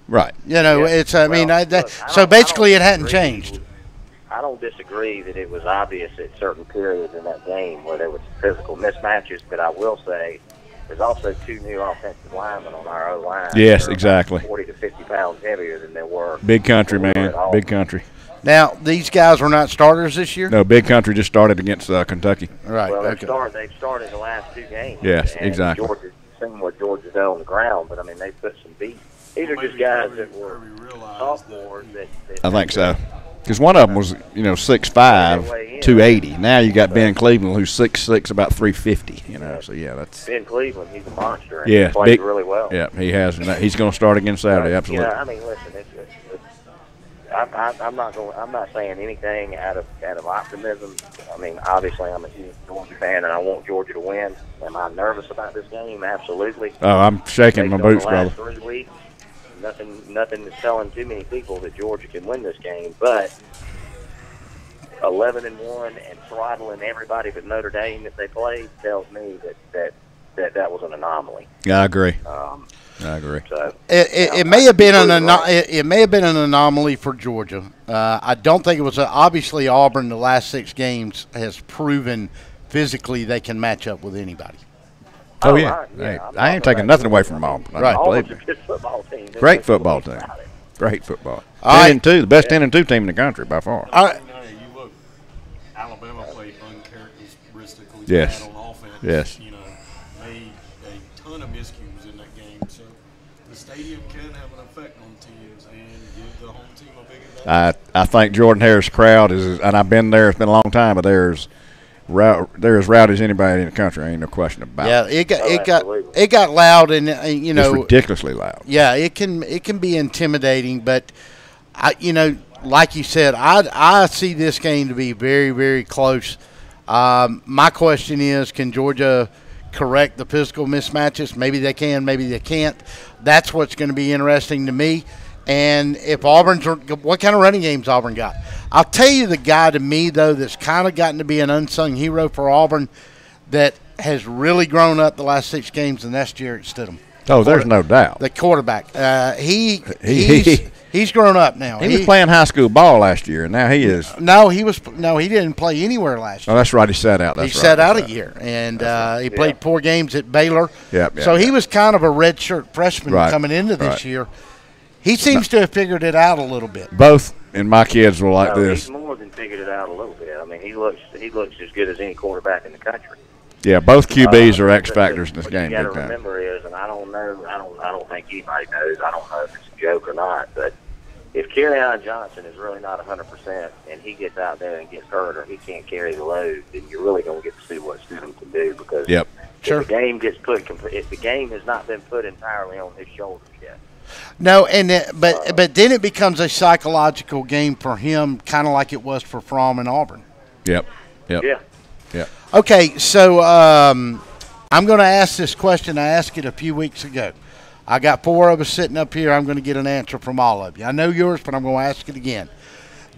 Right. It's. So basically, it hadn't changed. I don't disagree that it was obvious at certain periods in that game where there was physical mismatches, but I will say there's also 2 new offensive linemen on our O-line. Yes, exactly. 40 to 50 pounds heavier than they were. Big country, man. Big country. Now, these guys were not starters this year? No, Big Country just started against Kentucky. Right. Well, they've started the last 2 games. Yes, and exactly. Georgia's seen what Georgia's done on the ground, but, I mean, they put some beat. These are just guys that were sophomores. I think so. Because one of them was, 6'5", 280. Now you got Ben Cleveland, who's 6'6", about 350. So yeah, that's Ben Cleveland. He's a monster. And he played really well. Yeah, he has. He's going to start again Saturday. Absolutely. I mean, listen, I'm not saying anything out of optimism. I mean, obviously, I'm a huge Georgia fan, and I want Georgia to win. Am I nervous about this game? Absolutely. Oh, I'm shaking my boots, brother. 3 weeks. Nothing is telling too many people that Georgia can win this game, but 11-1 and throttling everybody but Notre Dame that they played tells me that was an anomaly. Yeah, I agree. I agree. So, it may have been an anomaly for Georgia. I don't think it was. Obviously, Auburn the last 6 games has proven physically they can match up with anybody. Oh, yeah. right, Hey, I'm I ain't talking taking about nothing away Georgia. from Auburn. Right. Believe Auburn's me. a good football team. There's Great no football question team. about it. Great football. All 10-2, the best 10-2 team in the country by far. All right. You look, Alabama played uncharacteristically Yes. bad on offense. Yes. You know, made a ton of miscues in that game. So the stadium can have an effect on teams and give the home team a big advantage. I think Jordan Harris' crowd is, and I've been there. It's been a long time, but they're as rowdy as anybody in the country. Ain't no question about Yeah, it. it got loud, and you It's know, ridiculously loud. yeah, it can be intimidating, but like you said, I see this game to be very, very close. My question is, can Georgia correct the physical mismatches? Maybe they can, maybe they can't. That's what's going to be interesting to me. And if what kind of running games Auburn got? I'll tell you the guy to me, though, that's kind of gotten to be an unsung hero for Auburn that has really grown up the last 6 games, and that's Jarrett Stidham. Oh, there's no doubt. The quarterback. He's grown up now. He was playing high school ball last year, and now he is. No, he didn't play anywhere last year. Oh, that's right. He sat out. That's He right. sat out a year, and he played 4 games at Baylor. Yep, So he was kind of a redshirt freshman coming into this year. He seems to have figured it out a little bit. Both, and my kids will like No, this. He's more than figured it out a little bit. I mean, he looks as good as any quarterback in the country. Yeah, both QBs are X factors in this what game. you got to Big time. remember is, and I don't know, I don't think anybody knows. I don't know if it's a joke or not, but if Kerryon Johnson is really not 100% and he gets out there and gets hurt or he can't carry the load, then you're really going to get to see what Stidham can do because Yep. Sure. if the game gets if the game has not been put entirely on his shoulders yet. No, and but then it becomes a psychological game for him, kind of like it was for Fromm and Auburn. Yep. Yeah. Yep. Okay, so I'm going to ask this question. I asked it a few weeks ago. I got 4 of us sitting up here. I'm going to get an answer from all of you. I know yours, but I'm going to ask it again.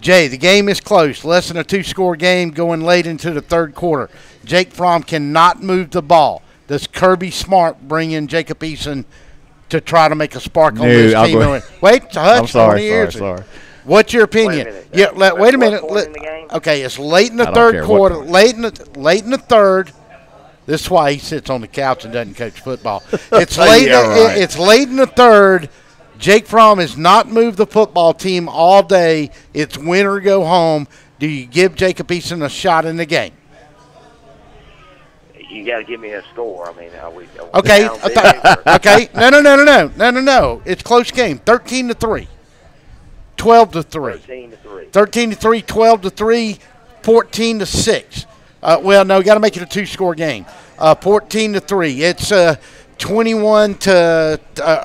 Jay, the game is close. Less than a 2-score game going late into the 3rd quarter. Jake Fromm cannot move the ball. Does Kirby Smart bring in Jacob Eason to try to make a spark on this I'll team? go- Wait, hush. I'm sorry. Sorry. Sorry. What's your opinion? Wait a minute. Wait a minute. What point in the game? Okay, it's late in the I don't 3rd care what quarter. point. Late in the 3rd. This is why he sits on the couch and doesn't coach football. It's late. Yeah, right. It's late in the 3rd. Jake Fromm has not moved the football team all day. It's win or go home. Do you give Jacob Eason a shot in the game? You got to give me a score. I mean, are we Okay. down big or- Okay. No. It's close game. 13-3. 12-3. 13-3. 13-3, 12-3, 14-6. Well, no, got to make it a 2-score game. 14-3. It's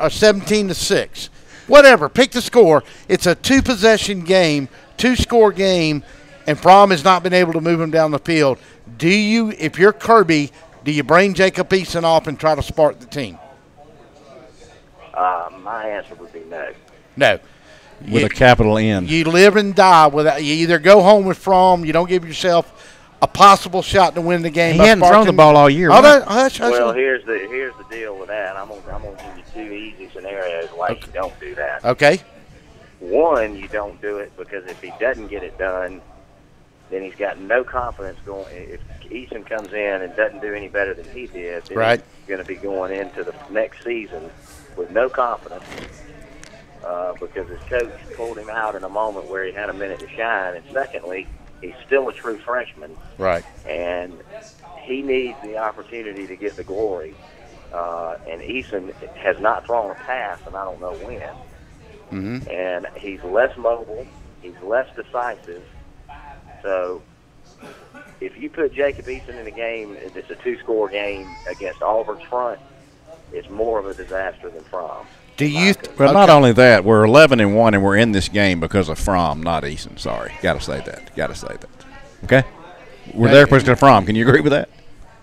17-6. Whatever. Pick the score. It's a 2-possession game, 2-score game, and Fromm has not been able to move him down the field. Do you, if you're Kirby, do you bring Jacob Eason off and try to spark the team? My answer would be no. No. With a capital N. You live and die without. You either go home with Fromm. You don't give yourself a possible shot to win the game. He by hadn't thrown sparking- the ball all year. Hold right? on, hush. Well, here's the deal with that. I'm gonna give you 2 easy scenarios why you don't do that. Okay. One, you don't do it because if he doesn't get it done, then he's got no confidence going. If Eason comes in and doesn't do any better than he did, then Right. he's going to be going into the next season with no confidence because his coach pulled him out in a moment where he had a minute to shine. And secondly, he's still a true freshman, Right. and he needs the opportunity to get the glory. And Eason has not thrown a pass, and I don't know when. Mm-hmm. And he's less mobile. He's less decisive. So if you put Jacob Eason in a game, it's a 2-score game against Auburn's front, it's more of a disaster than Fromm. Do you? Well, not only that, we're 11-1, and we're in this game because of Fromm, not Eason. Sorry, got to say that. Okay, we're there because of Fromm. Can you agree with that?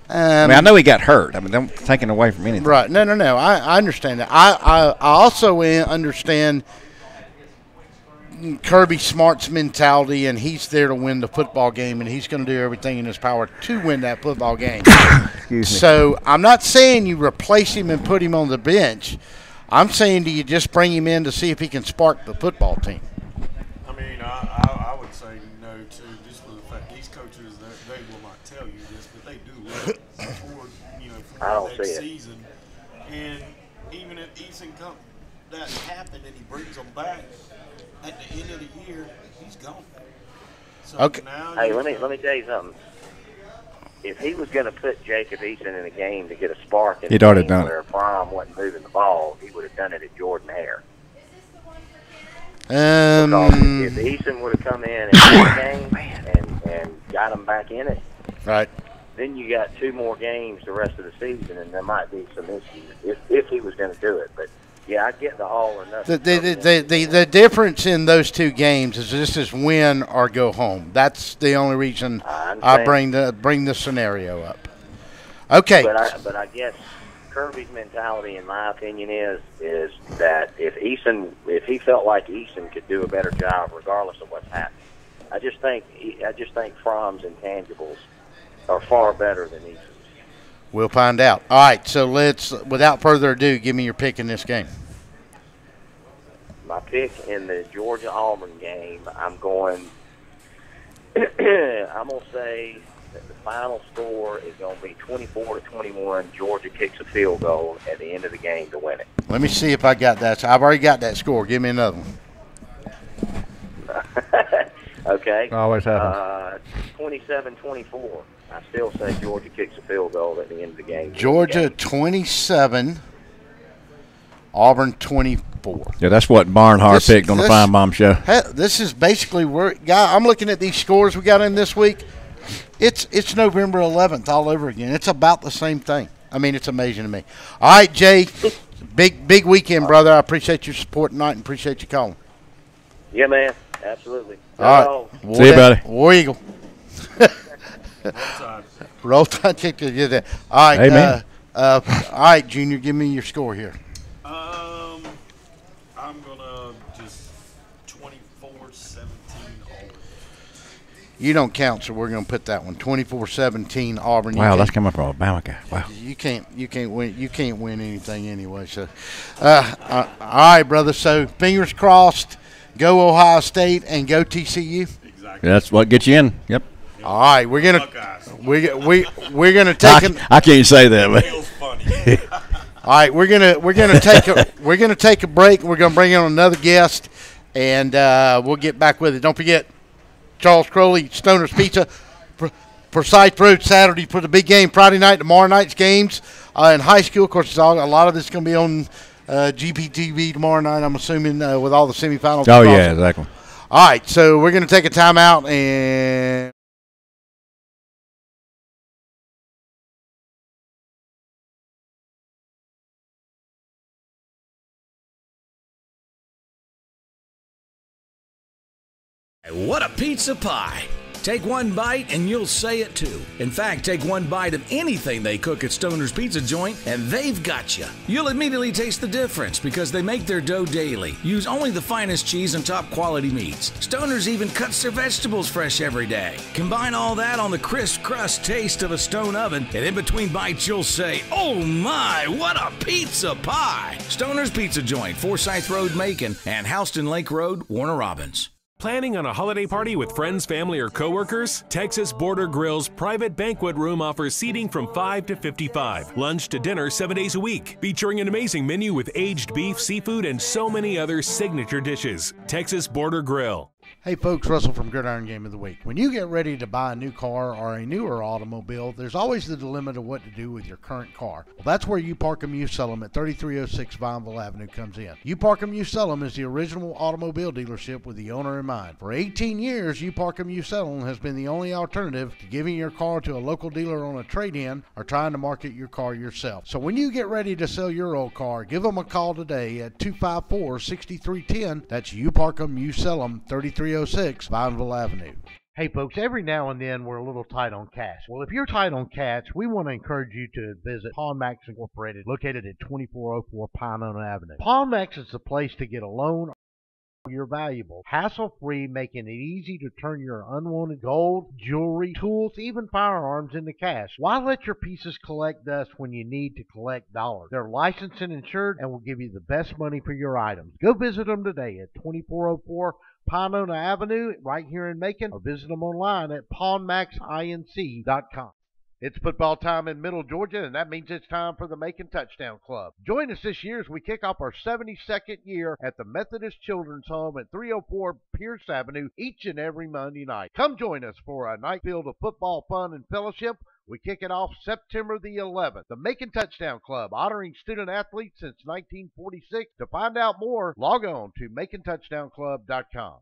I mean, I know he got hurt. I mean, I'm taking away from anything. Right. No. I understand that. I also understand Kirby Smart's mentality, and he's there to win the football game, and he's going to do everything in his power to win that football game. Excuse me. So I'm not saying you replace him and put him on the bench. I'm saying do you just bring him in to see if he can spark the football team? I mean, I would say no, too, just for the fact these coaches, they will not tell you this, but they I don't next see it. season. And even if Eason that happened and he brings them back at the end of the year, he's gone. So Okay. now Hey, let me tell you something. If he was going to put Jacob Eason in a game to get a spark in He'd a already game done it. where Fromm wasn't moving the ball, he would have done it at Jordan Hare. Um, Because if Eason would have come in and won the game and got him back in it, right. then you got 2 more games the rest of the season, and there might be some issues if he was going to do it. But yeah, I get the all or nothing. The difference in those 2 games is this is win or go home. That's the only reason I bring the scenario up. Okay. But I guess Kirby's mentality, in my opinion, is that if he felt like Eason could do a better job regardless of what's happening, I just think Fromm's intangibles are far better than Eason's. We'll find out. All right, so let's, without further ado, give me your pick in this game. My pick in the Georgia-Auburn game, I'm going to say that the final score is going to be 24-21. Georgia kicks a field goal at the end of the game to win it. Let me see if I got that. So I've already got that score. Give me another one. Okay. Always happens. 27-24. I still say Georgia kicks a field goal at the end of the game. Georgia 27, Auburn 24. Yeah, that's what Barnhart picked on the Fine Mom show. This is basically where, I'm looking at these scores we got in this week. It's November 11th all over again. It's about the same thing. I mean, it's amazing to me. All right, Jay, big weekend, brother. I appreciate your support tonight and appreciate you calling. Yeah, man. Absolutely. All right. See you, buddy. War Eagle. Roll Tide. Kick to get that. All right. Amen. All right, Junior, give me your score here. I'm gonna just 24-17 Auburn. You don't count, so we're going to put that one 24-17 Auburn. Wow, that's coming from a Alabama guy. Wow. You can't win anything anyway. So, all right, brother. So fingers crossed. Go Ohio State and go TCU. Exactly. That's what gets you in. Yep. All right, we're gonna take I can't say that, but Feels funny. all right, we're gonna take a break. We're gonna bring in another guest, and we'll get back with it. Don't forget, Charles Crowley, Stoner's Pizza, Forsyth Road, Saturday for the big game. Friday night, tomorrow night's games in high school. Of course, a lot of this is gonna be on GPTV tomorrow night. I'm assuming with all the semifinals. oh yeah, exactly. All right, so we're gonna take a timeout and. What a pizza pie! Take one bite and you'll say it too. In fact, take one bite of anything they cook at Stoner's Pizza Joint and they've got you. You'll immediately taste the difference because they make their dough daily, use only the finest cheese and top quality meats. Stoner's even cuts their vegetables fresh every day. Combine all that on the crisp crust taste of a stone oven, and in between bites you'll say, "Oh my, what a pizza pie!" Stoner's Pizza Joint, Forsyth Road, Macon, and Houston Lake Road, Warner Robins. Planning on a holiday party with friends, family, or coworkers? Texas Border Grill's private banquet room offers seating from 5 to 55. Lunch to dinner 7 days a week. Featuring an amazing menu with aged beef, seafood, and so many other signature dishes. Texas Border Grill. Hey folks, Russell from Gridiron Game of the Week. When you get ready to buy a new car or a newer automobile, there's always the dilemma of what to do with your current car. Well, that's where You Park 'Em, You Sell 'Em at 3306 Vineville Avenue comes in. You Park 'Em, You Sell 'Em is the original automobile dealership with the owner in mind. For 18 years, You Park 'Em, You Sell 'Em has been the only alternative to giving your car to a local dealer on a trade-in or trying to market your car yourself. So when you get ready to sell your old car, give them a call today at 254-6310. That's You Park 'Em, You Sell 'Em, 3306 Vineville Avenue. Hey folks, every now and then we're a little tight on cash. Well, if you're tight on cash, we want to encourage you to visit Pawn Max Incorporated, located at 2404 Pinona Avenue. Pawn Max is the place to get a loan or your valuable, hassle-free, making it easy to turn your unwanted gold, jewelry, tools, even firearms into cash. Why let your pieces collect dust when you need to collect dollars? They're licensed and insured and will give you the best money for your items. Go visit them today at 2404 Pinona Avenue right here in Macon, or visit them online at pawnmaxinc.com. It's football time in Middle Georgia, and that means it's time for the Macon Touchdown Club. Join us this year as we kick off our 72nd year at the Methodist Children's Home at 304 Pierce Avenue each and every Monday night. Come join us for a night filled of football fun and fellowship. We kick it off September the 11th. The Macon Touchdown Club, honoring student athletes since 1946. To find out more, log on to MaconTouchdownClub.com.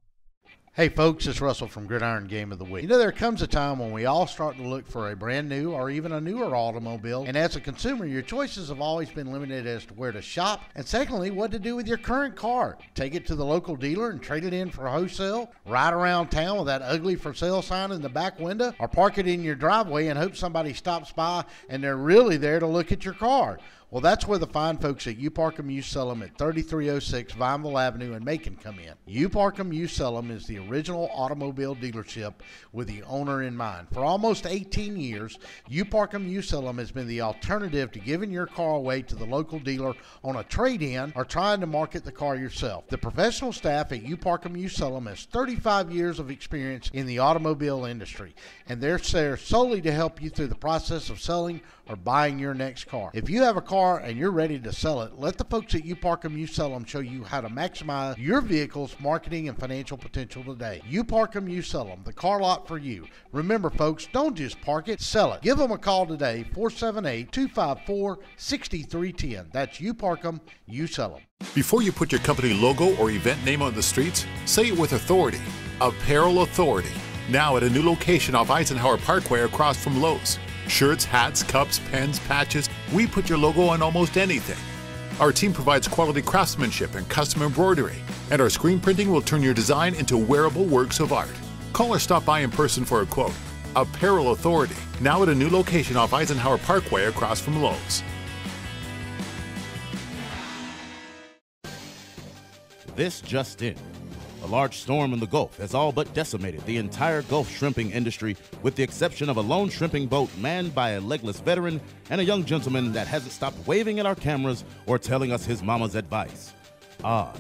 Hey folks, it's Russell from Gridiron Game of the Week. You know, there comes a time when we all start to look for a brand new or even a newer automobile, and as a consumer, your choices have always been limited as to where to shop, and secondly, what to do with your current car. Take it to the local dealer and trade it in for wholesale, ride around town with that ugly for sale sign in the back window, or park it in your driveway and hope somebody stops by and they're really there to look at your car. Well, that's where the fine folks at U Parkham Used Sellum at 3306 Vineville Avenue in Macon come in. U Parkham Used Sellum is the original automobile dealership with the owner in mind. For almost 18 years, U Parkham Used Sellum has been the alternative to giving your car away to the local dealer on a trade-in or trying to market the car yourself. The professional staff at U Parkham Used Sellum has 35 years of experience in the automobile industry, and they're there solely to help you through the process of selling or buying your next car. If you have a car and you're ready to sell it, let the folks at U Parkham Used Sellum show you how to maximize your vehicle's marketing and financial potential today. U Parkham Used Sellum, the car lot for you. Remember folks, don't just park it, sell it. Give them a call today, 478-254-6310. That's U Parkham Used Sellum. Before you put your company logo or event name on the streets, say it with authority. Apparel Authority. Now at a new location off Eisenhower Parkway across from Lowe's. Shirts, hats, cups, pens, patches, we put your logo on almost anything. Our team provides quality craftsmanship and custom embroidery, and our screen printing will turn your design into wearable works of art. Call or stop by in person for a quote. Apparel Authority, now at a new location off Eisenhower Parkway across from Lowe's. This just in. A large storm in the Gulf has all but decimated the entire Gulf shrimping industry, with the exception of a lone shrimping boat manned by a legless veteran and a young gentleman that hasn't stopped waving at our cameras or telling us his mama's advice. Odd.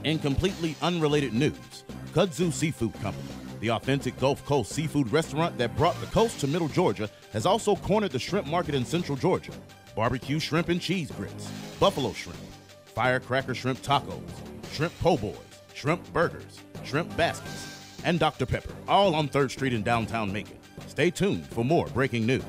In completely unrelated news, Kudzu Seafood Company, the authentic Gulf Coast seafood restaurant that brought the coast to Middle Georgia, has also cornered the shrimp market in Central Georgia. Barbecue shrimp and cheese grits, buffalo shrimp, firecracker shrimp tacos, shrimp po' boys, shrimp burgers, shrimp baskets, and Dr. Pepper, all on 3rd Street in downtown Macon. Stay tuned for more breaking news.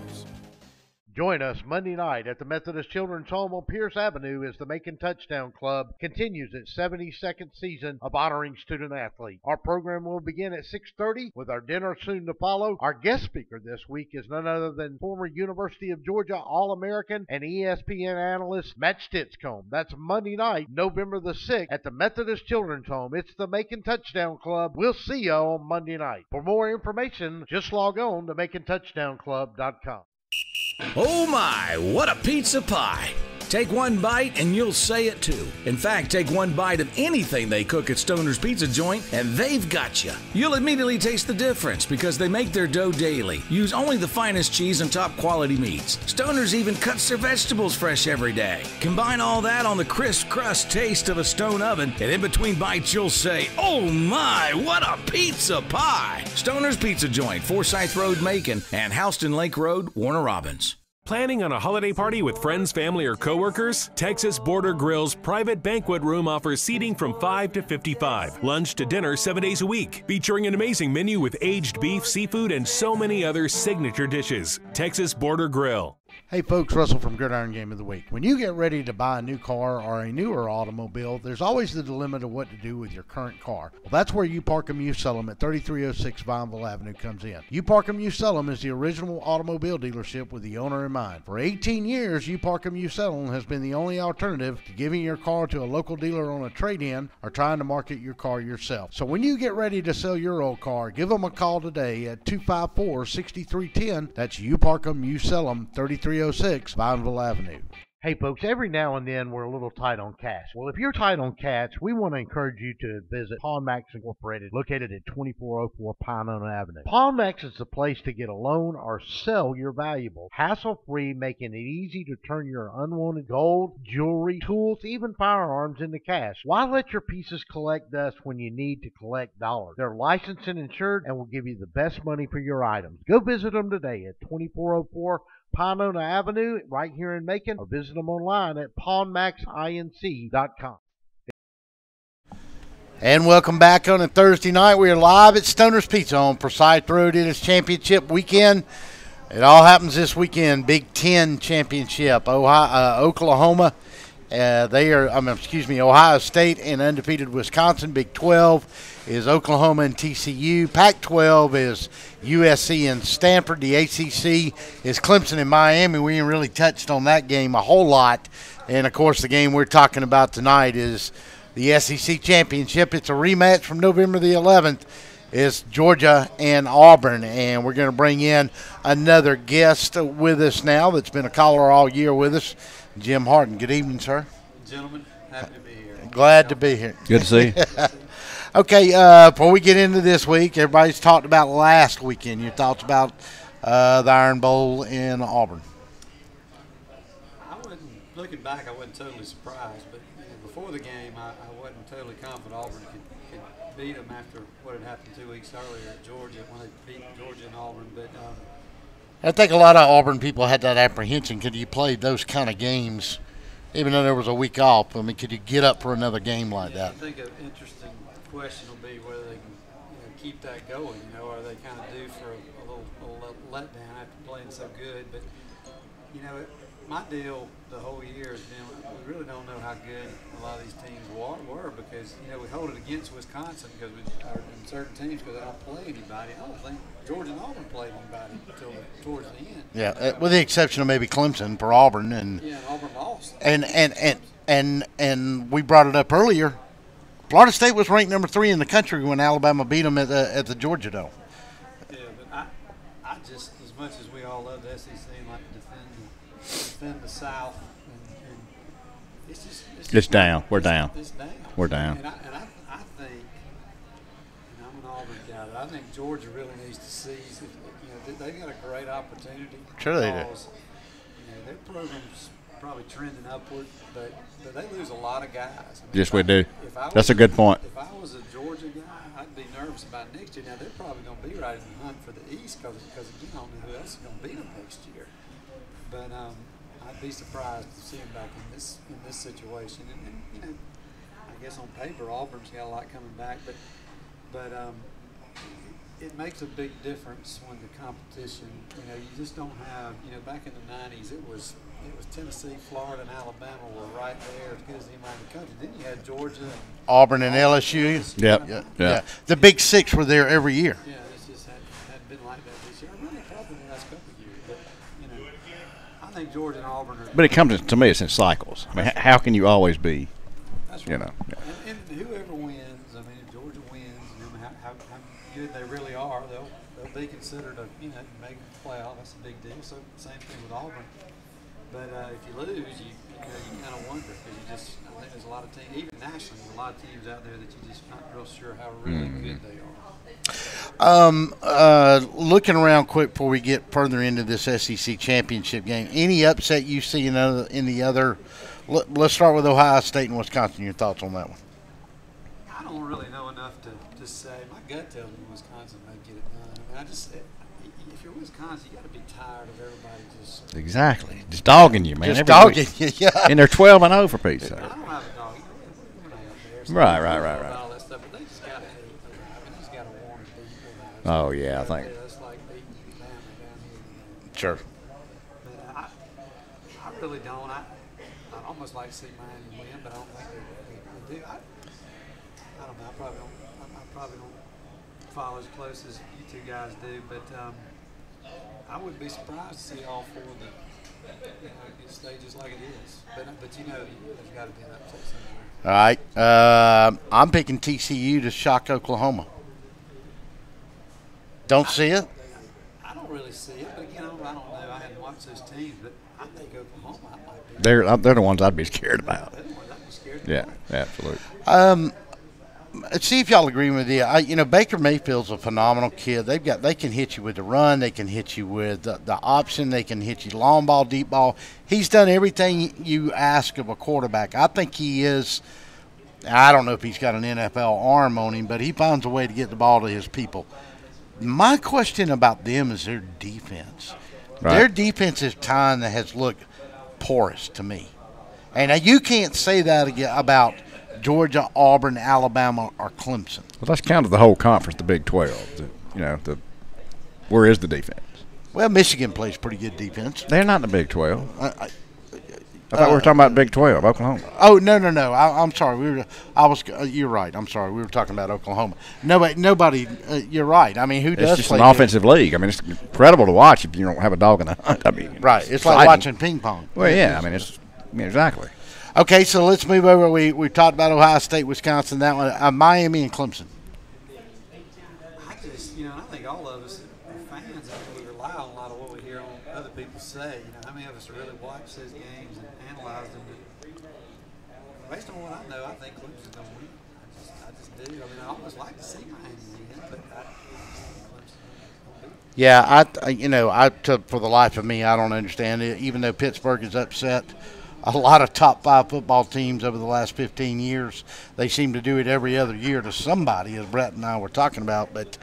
Join us Monday night at the Methodist Children's Home on Pierce Avenue as the Macon Touchdown Club continues its 72nd season of honoring student athletes. Our program will begin at 6:30 with our dinner soon to follow. Our guest speaker this week is none other than former University of Georgia All-American and ESPN analyst Matt Stitzcomb. That's Monday night, November the 6th at the Methodist Children's Home. It's the Macon Touchdown Club. We'll see you on Monday night. For more information, just log on to MaconTouchdownClub.com. Oh my, what a pizza pie! Take one bite and you'll say it too. In fact, take one bite of anything they cook at Stoner's Pizza Joint and they've got you. You'll immediately taste the difference because they make their dough daily, use only the finest cheese and top quality meats. Stoner's even cuts their vegetables fresh every day. Combine all that on the crisp crust taste of a stone oven, and in between bites you'll say, oh my, what a pizza pie! Stoner's Pizza Joint, Forsyth Road, Macon, and Houston Lake Road, Warner Robins. Planning on a holiday party with friends, family, or coworkers? Texas Border Grill's private banquet room offers seating from 5 to 55. Lunch to dinner 7 days a week. Featuring an amazing menu with aged beef, seafood, and so many other signature dishes. Texas Border Grill. Hey folks, Russell from Gridiron Game of the Week. When you get ready to buy a new car or a newer automobile, there's always the dilemma of what to do with your current car. Well, that's where U Parkham Used Sellum at 3306 Vineville Avenue comes in. U Parkham Used Sellum is the original automobile dealership with the owner in mind. For 18 years, U Parkham Used Sellum has been the only alternative to giving your car to a local dealer on a trade-in or trying to market your car yourself. So when you get ready to sell your old car, give them a call today at 254-6310. That's U Parkham Used Sellum, 3306 Vineville Avenue. Hey folks, every now and then we're a little tight on cash. Well, if you're tight on cash, we want to encourage you to visit Pawn Max Incorporated, located at 2404 Pinona Avenue. Pawn Max is the place to get a loan or sell your valuables. Hassle-free, making it easy to turn your unwanted gold, jewelry, tools, even firearms into cash. Why let your pieces collect dust when you need to collect dollars? They're licensed and insured and will give you the best money for your items. Go visit them today at 2404 Pinona Avenue right here in Macon, or visit them online at pawnmaxinc.com. And welcome back on a Thursday night. We are live at Stoner's Pizza on Forsyth Road. It is championship weekend. It all happens this weekend. Big Ten championship. Oklahoma. Ohio State and undefeated Wisconsin. Big 12 is Oklahoma and TCU. Pac-12 is USC and Stanford. The ACC is Clemson and Miami. We ain't really touched on that game a whole lot. And, of course, the game we're talking about tonight is the SEC championship. It's a rematch from November the 11th. It's Georgia and Auburn. And we're going to bring in another guest with us now that's been a caller all year with us, Jim Harden. Good evening, sir. Gentlemen, happy to be here. Glad to be here. Good to see you. Okay, before we get into this week, everybody's talked about last weekend. Your thoughts about the Iron Bowl in Auburn? Looking back, I wasn't totally surprised, but before the game, I wasn't totally confident Auburn could beat them after what had happened 2 weeks earlier at Georgia when they beat Georgia and Auburn. But I think a lot of Auburn people had that apprehension. Could you play those kind of games, even though there was a week off? I mean, could you get up for another game like that? I think an interesting question will be whether they can keep that going. Are they kind of due for a little letdown after playing so good? But my deal the whole year has been we really don't know how good a lot of these teams were because we hold it against Wisconsin because in certain teams because they don't play anybody. I don't think Georgia and Auburn played anybody until towards the end. Yeah, with the exception of maybe Clemson for Auburn and Auburn lost. And we brought it up earlier. Florida State was ranked number 3 in the country when Alabama beat them at the Georgia Dome. Yeah, but I just, as much as we all love the SEC and like to defend the South, and it's down. We're down. It's down. We're down. And I think, and I'm an Auburn guy, but I think Georgia really needs to seize. They've got a great opportunity. Sure they do. Their program's probably trending upward, but they lose a lot of guys. Yes, we do. That's a good point. If I was a Georgia guy, I'd be nervous about next year. Now, they're probably going to be right in the hunt for the East because again, I don't know who else is going to beat them next year. But I'd be surprised to see them back in this situation. And I guess on paper, Auburn's got a lot coming back, but it makes a big difference when the competition. You just don't have. Back in the '90s, it was Tennessee, Florida, and Alabama were right there as good as anybody in the country. Then you had Georgia, and Auburn, and LSU. Yeah. The Big Six were there every year. Yeah, it just hadn't been like that this year. Really, probably the last couple of years. But I think Georgia and Auburn are. But it comes to me, it's in cycles. I mean, how can you always be? That's right. And whoever wins, I mean, if Georgia wins, how good they really are, they'll be considered make the playoff. That's a big deal. So same thing with Auburn. But if you lose, you kind of wonder because I think there's a lot of teams, even nationally, there's a lot of teams out there that you're just not real sure how really good they are. Looking around quick before we get further into this SEC championship game, any upset you see in the other? Let's start with Ohio State and Wisconsin. Your thoughts on that one? I don't really know enough to say. My gut tells me Wisconsin may get it done. I mean, if you're Wisconsin, you got to be tired of everybody just exactly just dogging you, man. Just dogging you, yeah. And they're 12-0 for Pete's sake. I don't have a dog. We're not out there. So Right. All that stuff, but they just got to hate. I mean, they just got to want to beat people. Oh yeah, I think. It's like beating Alabama down here. Sure. But I really don't. I'd almost like to see Miami win, but I don't think they do. I don't know. I probably don't follow as close as you two guys do, but I wouldn't be surprised to see all four of them stay just like it is. But there's got to be an upset somewhere. All right. I'm picking TCU to shock Oklahoma. Don't see it? I don't really see it, but again, I don't know. I hadn't watched those teams, but think Oklahoma might be. They're the ones I'd be scared about. They're the ones I'd be scared Yeah, absolutely. Let's see if y'all agree with you. Baker Mayfield's a phenomenal kid. They can hit you with the run. They can hit you with the option. They can hit you long ball, deep ball. He's done everything you ask of a quarterback. I think he is. I don't know if he's got an NFL arm on him, but he finds a way to get the ball to his people. My question about them is their defense. Right. Their defensive time has looked porous to me. And you can't say that about Georgia, Auburn, Alabama, or Clemson. Well, that's kind of the whole conference, the Big 12. Where is the defense? Well, Michigan plays pretty good defense. They're not in the Big 12. I thought we were talking about Big 12, Oklahoma. Oh, no. I'm sorry. You're right. I'm sorry. We were talking about Oklahoma. Nobody. You're right. I mean, who does? It's just play an offensive league. I mean, it's incredible to watch if you don't have a dog in the hunt. I mean, right. It's like watching ping pong. Well, yeah. I mean, exactly. Okay, so let's move over. We talked about Ohio State, Wisconsin. That one, Miami and Clemson. I think all of us are fans. We rely on a lot of what we hear on other people say. How many of us really watch those games and analyze them? But based on what I know, I think Clemson's going to win. I just do. I mean, I always like to see Miami win, but Yeah, for the life of me, I don't understand it. Even though Pittsburgh is upset, a lot of top 5 football teams over the last 15 years, they seem to do it every other year to somebody, as Brett and I were talking about. But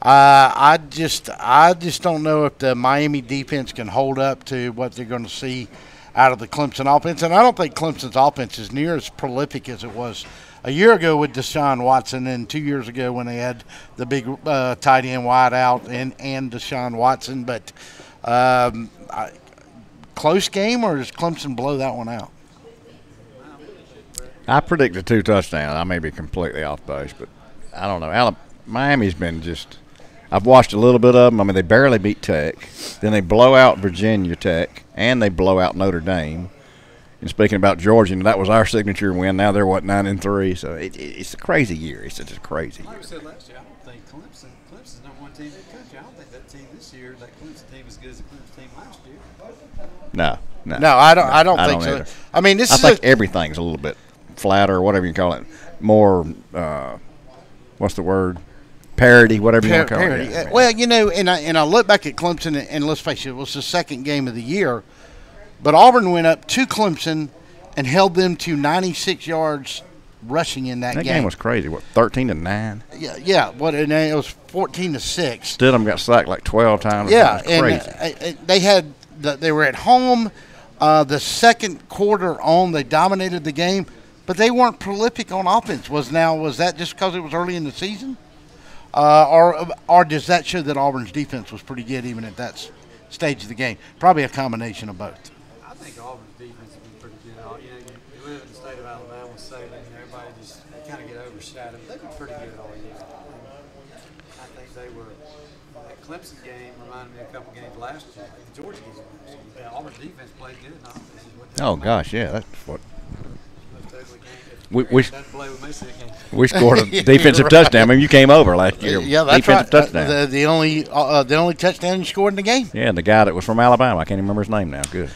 I just don't know if the Miami defense can hold up to what they're going to see out of the Clemson offense. And I don't think Clemson's offense is near as prolific as it was a year ago with Deshaun Watson and 2 years ago when they had the big tight end wide out and Deshaun Watson. But close game, or does Clemson blow that one out? I predicted 2 touchdowns. I may be completely off base, but I don't know. Miami's been just – I've watched a little bit of them. I mean, they barely beat Tech. Then they blow out Virginia Tech, and they blow out Notre Dame. And speaking about Georgia, that was our signature win. Now they're, 9-3. So it's a crazy year. It's just a crazy year. Like I said last year, I don't think Clemson's number 1 team in the country. I don't think that team this year, that Clemson team, is as good as the Clemson team last year. No, I don't think so. Either. I mean, I think everything's a little bit flatter, or whatever you call it, more. What's the word? Parity, whatever you want to call it. Yeah, well, and I look back at Clemson, and let's face it, it was the second game of the year, but Auburn went up to Clemson and held them to 96 yards rushing in that game. That game was crazy. What, 13-9? Yeah. And it was 14-6. Stidham got sacked like 12 times. Yeah, crazy. And they were at home. The second quarter on, they dominated the game, but they weren't prolific on offense. Was that just because it was early in the season, or does that show that Auburn's defense was pretty good even at that stage of the game? Probably a combination of both. I think Auburn's defense has been pretty good. You live in the state of Alabama, so everybody just kind of get overshadowed. They've been pretty good all year. I think they were. That Clemson game reminded me of a couple games last year. The Georgia game last year. Auburn's defense played good. Oh gosh, yeah, that's what. We scored a defensive touchdown. I mean, you came over last year. Yeah, that's defensive right. Touchdown. The only touchdown you scored in the game. Yeah, and the guy that was from Alabama, I can't even remember his name now. Good.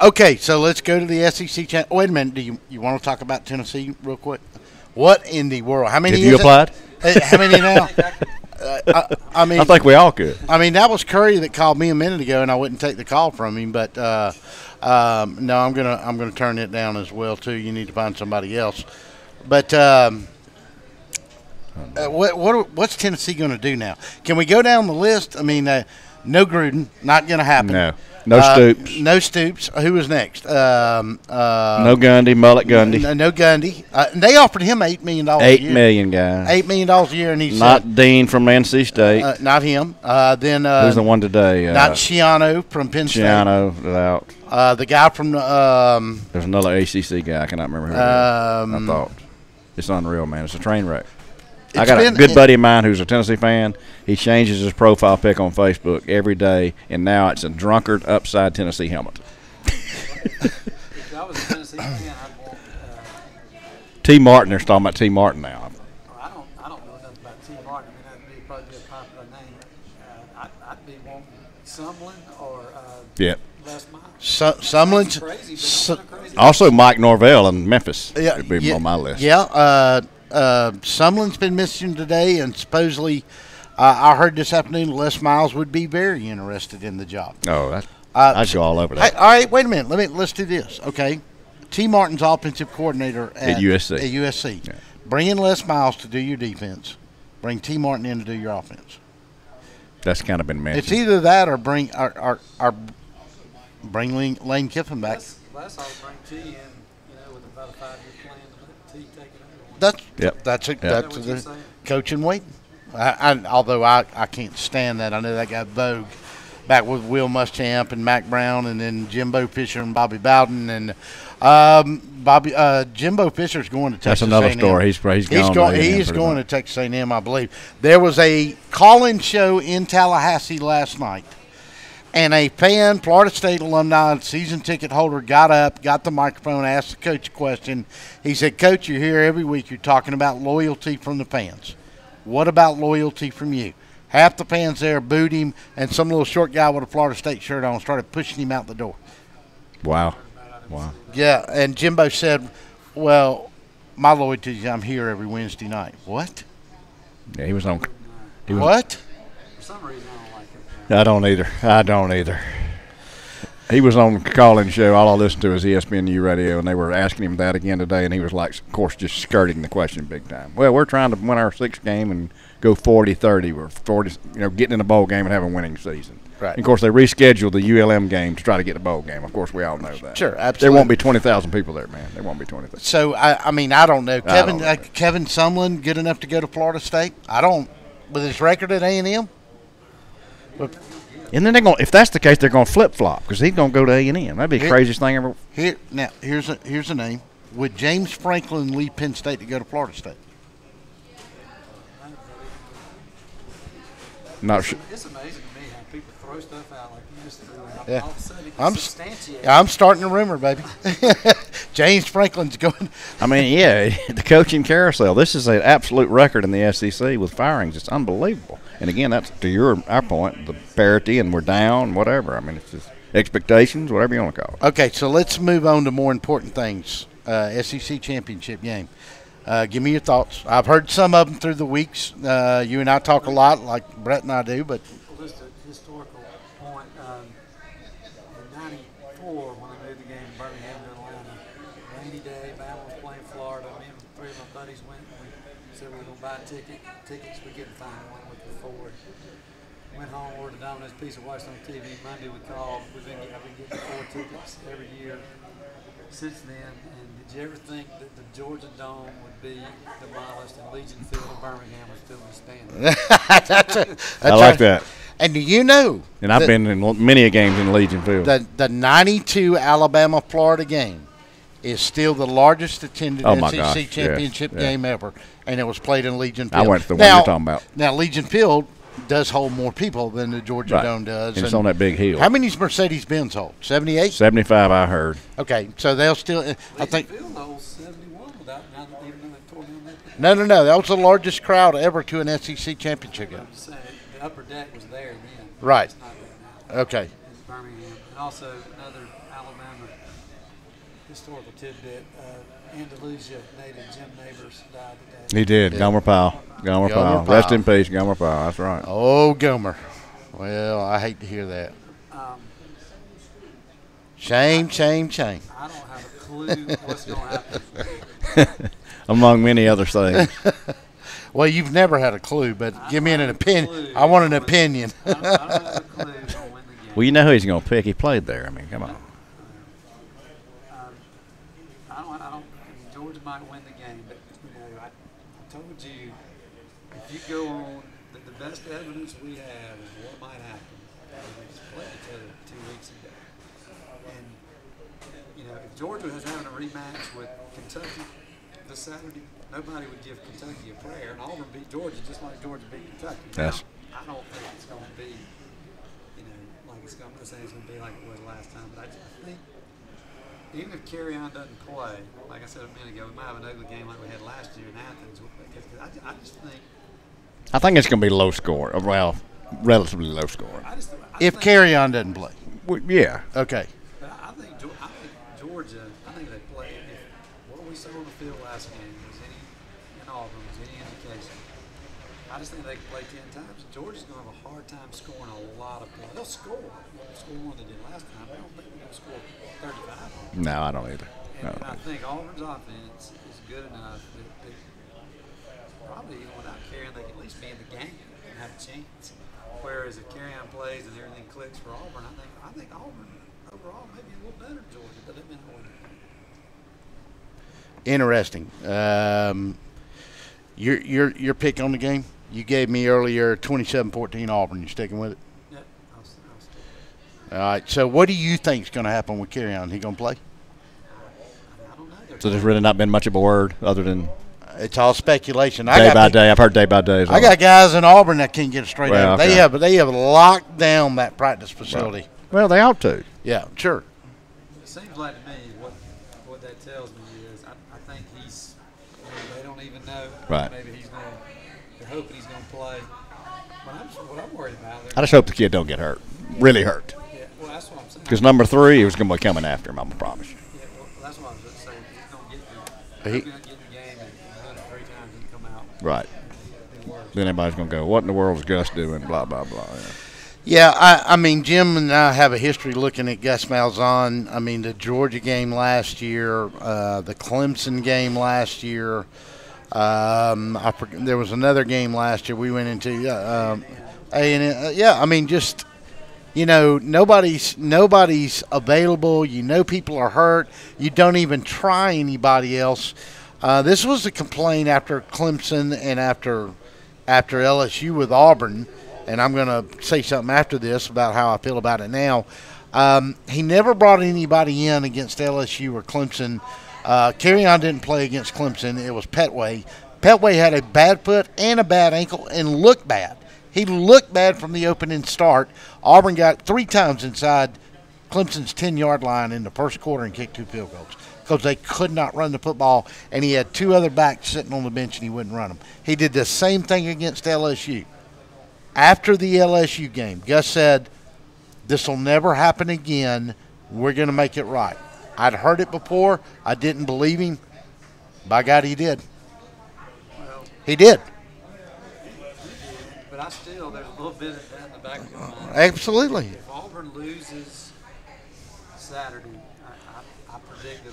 Okay, so let's go to the SEC channel. Wait a minute. Do you want to talk about Tennessee real quick? What in the world? How many? Have you applied? How many now? I mean, I think we all could. I mean, that was Curry that called me a minute ago, and I wouldn't take the call from him. But no, I'm gonna turn it down as well too. You need to find somebody else. But what's Tennessee going to do now? Can we go down the list? I mean, no Gruden, not going to happen. No Stoops. No Stoops. Who was next? No Gundy, Mullet Gundy. No Gundy. They offered him $8 million a year. $8 million, guys. $8 million a year, and he's not Dean from NC State. Not him. Then who's the one today? Not Schiano from Penn State. Schiano out. The guy from there's another ACC guy. I cannot remember who. I thought it's unreal, man. It's a train wreck. I got a good buddy of mine who's a Tennessee fan. He changes his profile pic on Facebook every day, and now it's a drunkard upside Tennessee helmet. If I was a Tennessee fan, I'd want T. Martin. They're talking about T. Martin now. I don't know enough about T. Martin. I mean, that'd probably be a popular name. I'd be wanting Sumlin or Les Miles. Sumlin's. Also, Mike Norvell in Memphis would be yeah, on my list. Yeah. Sumlin's been missing today, and supposedly I heard this afternoon Les Miles would be very interested in the job. Oh, I'd go all over that. All right, wait a minute. Let's do this, okay? T. Martin's offensive coordinator at USC. Yeah. Bring in Les Miles to do your defense. Bring T. Martin in to do your offense. That's kind of been mentioned. It's either that or bring Lane Kiffin back. Last I would bring T in, with about a 5-year plan to let T take it over. That's the coach and waiting. Although I can't stand that. I know that got Vogue back with Will Muschamp and Mac Brown, and then Jimbo Fisher and Bobby Bowden, and Jimbo Fisher's going to Texas. That's another A&M. story. He's going to Texas A&M, I believe. There was a call-in show in Tallahassee last night, and a fan, Florida State alumni, season ticket holder, got up, got the microphone, asked the coach a question. He said, "Coach, you're here every week. You're talking about loyalty from the fans. What about loyalty from you?" Half the fans there booed him, and some little short guy with a Florida State shirt on started pushing him out the door. Wow. Yeah, and Jimbo said, "Well, my loyalty is I'm here every Wednesday night." What? Yeah, he was on. What? For some reason, I don't like it. I don't either. He was on the call-in show. All I listened to was ESPNU radio, and they were asking him that again today, and he was like, of course, just skirting the question big time. Well, we're trying to win our 6th game and go 40-30. We're 40, getting in a bowl game and having a winning season. Right. And of course, they rescheduled the ULM game to try to get a bowl game. Of course, we all know that. Sure, absolutely. There won't be 20,000 people there, man. There won't be 20,000. So, I mean, I don't know. Kevin Sumlin, good enough to go to Florida State? I don't. With his record at A&M? And then if that's the case, they're going to flip-flop because he's going to go to A&M. That'd be the craziest thing ever. Here's a name. Would James Franklin leave Penn State to go to Florida State? Not sure. It's amazing to me how people throw stuff out like you just threw it. Yeah. All of a sudden I'm starting a rumor, baby. James Franklin's going. I mean, yeah, the coaching carousel. This is an absolute record in the SEC with firings. It's unbelievable. And again, that's to our point, the parity, and we're down, whatever. I mean, it's just expectations, whatever you want to call it. Okay, so let's move on to more important things. SEC championship game. Give me your thoughts. I've heard some of them through the weeks. You and I talk a lot, like Brett and I do, but. Just a historical point. In '94, when they moved the game from Birmingham to Atlanta, rainy day, Bama was playing Florida. Me and 3 of my buddies went, and we said we were going to buy tickets. We couldn't find one. We could afford. Went home, ordered a Domino's pizza, watched on TV. Monday we called. I've been getting 4 tickets every year since then. And did you ever think that the Georgia Dome would be demolished and Legion Field in Birmingham would still be standing? I like that. And do you know? And I've been in many games in Legion Field. The '92 Alabama-Florida game is still the largest attended SEC championship game ever, and it was played in Legion Field. I went to the one you're talking about. Now, Legion Field does hold more people than the Georgia Dome does. And it's on that big hill. How many Mercedes-Benz hold? 78? 75, I heard. Okay, so they'll still – I think – Field holds 71 without even though they tore down that. No. That was the largest crowd ever to an SEC championship game. I'm just saying, the upper deck was there then. Right. It's not there now. Okay. It's Birmingham. And also another Alabama historical tidbit, Andalusia native Jim Neighbors died today. He did. Yeah. Gomer Pyle. Rest in peace, Gomer Pyle. That's right. Oh, Gomer. Well, I hate to hear that. Shame. I don't have a clue what's going to happen. Among many other things. Well, you've never had a clue, but give me an opinion. I want an opinion. I don't have a clue who's going to win the game. Well, you know who he's going to pick. He played there. I mean, come on. Georgia might win the game, but I told you, if you go on, the best evidence we have is what might happen. We just played each other 2 weeks ago. And, if Georgia was having a rematch with Kentucky this Saturday, nobody would give Kentucky a prayer. And Auburn beat Georgia just like Georgia beat Kentucky. Now, I don't think it's going to be, like it's going to say it's going to be like it was last time. But I think even if Carry-On doesn't play, like I said a minute ago, we might have an ugly game like we had last year in Athens. I just think. I think it's going to be low score. Well, relatively low score. If Carry-On doesn't play. Well, yeah. Okay. But think Georgia. I think they played. What we saw on the field last game was in Auburn was any indication. I just think they can play 10 times. Georgia's going to have a hard time scoring a lot of points. They'll score more than they did last time. I don't think they're going to score 35. No, I don't either. And I think Auburn's offense is good enough that probably even without Carrion, they can at least be in the game and have a chance. Whereas if Carrion plays and everything clicks for Auburn, I think Auburn overall may be a little better than Georgia, but they've been interesting. Your pick on the game? You gave me earlier 27-14 Auburn. You sticking with it? Yep, I'll stick. All right. So what do you think is going to happen with Carrion? He going to play? I don't know. So there's really not been much of a word other than it's all speculation. Day by day. I've heard day by day. I got guys in Auburn that can't get a straight answer. Okay. They have locked down that practice facility. Right. Well, they ought to. Yeah, sure. It seems like to me what that tells me is I think he's they don't even know. Right. Maybe they're hoping he's going to play. But what I'm worried about. I just hope the kid don't get hurt. Really hurt. Yeah, well, that's what I'm saying. Because number 3 was going to be coming after him, I promise you. Yeah, well, that's what I was just saying. He's going to get in the game and run it 3 times and come out. Right. Then everybody's going to go, what in the world is Gus doing, blah, blah, blah. Yeah, I mean, Jim and I have a history looking at Gus Malzahn. I mean, the Georgia game last year, the Clemson game last year. There was another game last year we went into. I mean, just, nobody's available. People are hurt. You don't even try anybody else. This was a complaint after Clemson and after LSU with Auburn. And I'm going to say something after this about how I feel about it now. He never brought anybody in against LSU or Clemson. Carrion didn't play against Clemson. It was Petway. Petway had a bad foot and a bad ankle and looked bad. He looked bad from the opening start. Auburn got 3 times inside Clemson's 10-yard line in the first quarter and kicked 2 field goals because they could not run the football, and he had 2 other backs sitting on the bench and he wouldn't run them. He did the same thing against LSU. After the LSU game, Gus said, this will never happen again. We're going to make it right. I'd heard it before. I didn't believe him. By God, he did. Well, he did. But there's a little bit of that in the back of my mind. Absolutely. If Auburn loses Saturday, I predict we're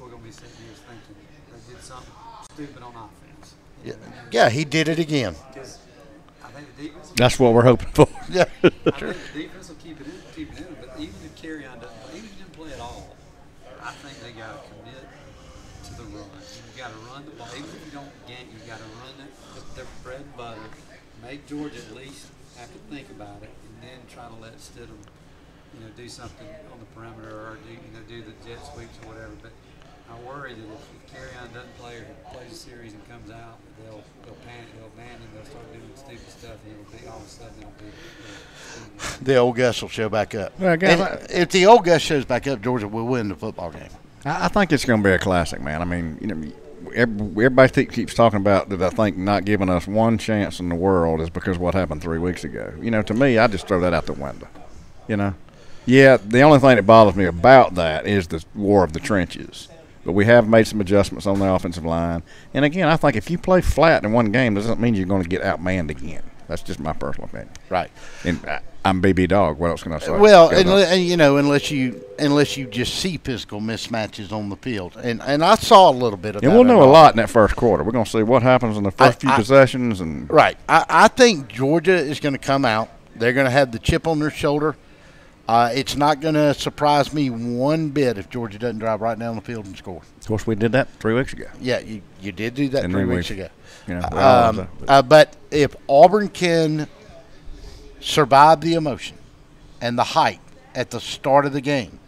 going to be sitting here thinking they did something stupid on offense. Yeah, he did it again. That's what we're hoping for. Yeah, sure. I think the defense will keep it in. But even if Carrion doesn't play, even if he didn't play at all, I think they got to commit to the run. You got to run the ball. Even if you don't gank, you got to run it. Their bread and butter. Make Georgia at least have to think about it, and then try to let Stidham, do something on the perimeter or do the jet sweeps or whatever. But I worry that if Carrion doesn't play or plays a series and comes out, they'll panic, they'll abandon, they'll start doing stupid stuff, and it'll be all of a sudden it'll be. The old Gus will show back up. Well, if the old Gus shows back up, Georgia will win the football game. I think it's going to be a classic, man. I mean, everybody keeps talking about that. I think not giving us one chance in the world is because of what happened 3 weeks ago. To me, I just throw that out the window. Yeah, the only thing that bothers me about that is the war of the trenches. But we have made some adjustments on the offensive line. And, again, I think if you play flat in one game, doesn't mean you're going to get outmanned again. That's just my personal opinion. Right. And I'm BB Dog. What else can I say? Well, unless you just see physical mismatches on the field. And I saw a little bit of that. And we'll know a lot in that first quarter. We're going to see what happens in the first few possessions. Right. I think Georgia is going to come out. They're going to have the chip on their shoulder. It's not going to surprise me one bit if Georgia doesn't drive right down the field and score. Of course, we did that 3 weeks ago. Yeah, you did do that 3 weeks ago. But if Auburn can survive the emotion and the hype at the start of the game,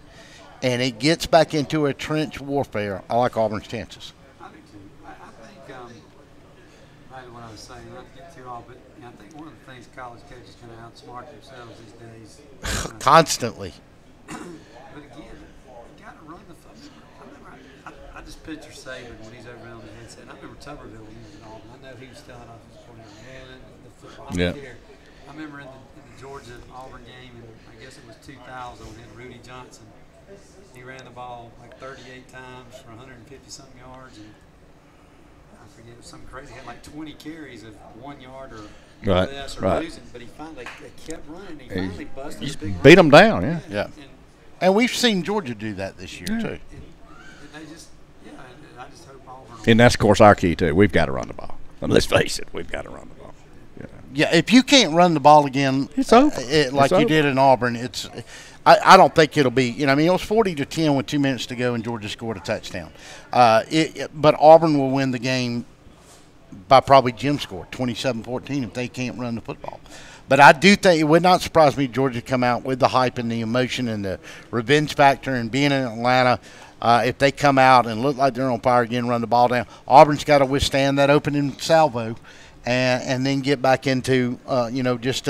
and it gets back into a trench warfare, I like Auburn's chances. I do too. I think, right what I was saying, not to get too off, but I think one of the things college coaches kind of outsmart themselves these days. Constantly. But again, you got to run the football. I just picture Saban when he's over on the headset. I remember Tuberville when he was in Auburn. I know he was telling off his coordinator, man, the football. I don't care. I remember in the Georgia Auburn game, and I guess it was 2000 when they had Rudy Johnson. he ran the ball like 38 times for 150-something yards, and I forget, it was something crazy. He had like 20 carries of 1 yard or less or losing, but he finally they kept running. He finally busted a big beat them down, yeah. Yeah. And we've seen Georgia do that this year, too. And they just, and I just hope Auburn. And that's, of course, our key, too. We've got to run the ball. And let's face it, we've got to run the ball. Yeah, if you can't run the ball again, it's over. Like you did in Auburn, I don't think it'll be. It was 40-10 with 2 minutes to go, and Georgia scored a touchdown. But Auburn will win the game by probably Jim score 27-14 if they can't run the football. But I do think it would not surprise me if Georgia come out with the hype and the emotion and the revenge factor and being in Atlanta. If they come out and look like they're on fire again, run the ball down, Auburn's got to withstand that opening salvo. And then get back into, just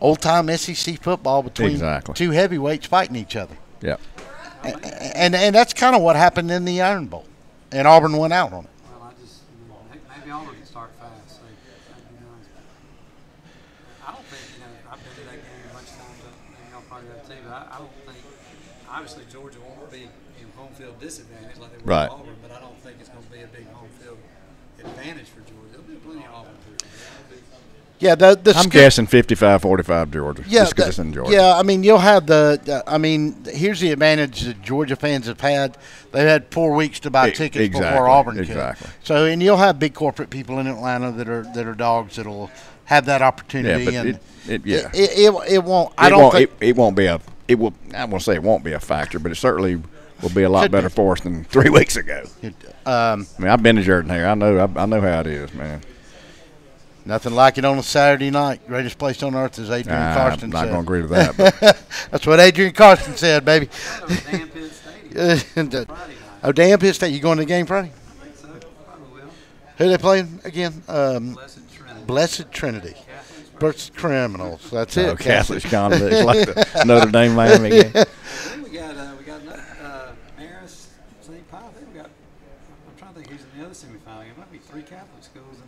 old-time SEC football between two heavyweights fighting each other. Yeah. And that's kind of what happened in the Iron Bowl. And Auburn went out on it. Well, maybe Auburn can start fast. That'd be nice. I don't think, I've been to that game a bunch of times, and y'all probably have too, but I don't think, obviously Georgia won't be in home field disadvantage like they were in Auburn, but I don't think it's going to be a big home field advantage for Georgia. There'll be plenty of Auburn. Yeah, I'm guessing 55-45 Georgia. Yeah, just 'cause it's in Georgia. Yeah, you'll have here's the advantage that Georgia fans have had. They've had 4 weeks to buy tickets before Auburn could. So, and you'll have big corporate people in Atlanta that are dogs that'll have that opportunity. Yeah, but it won't. I don't think it won't be a. It will. I won't say it won't be a factor, but it certainly will be a lot better for us than 3 weeks ago. I've been to Jordan here. I know how it is, man. Nothing like it on a Saturday night. Greatest place on earth, as Adrian Karsten said. I'm not going to agree with that. That's what Adrian Karsten said, baby. Dan Pitt Stadium. Dan Pitt Stadium. You going to the game Friday? I think so. Probably will. Who are they playing again? Blessed Trinity. Versus Criminals. That's it. Catholic convicts like the Notre Dame Miami game. I think we got Marist, St. Paul. I think we got. I'm trying to think who's in the other semifinal. There might be 3 Catholic schools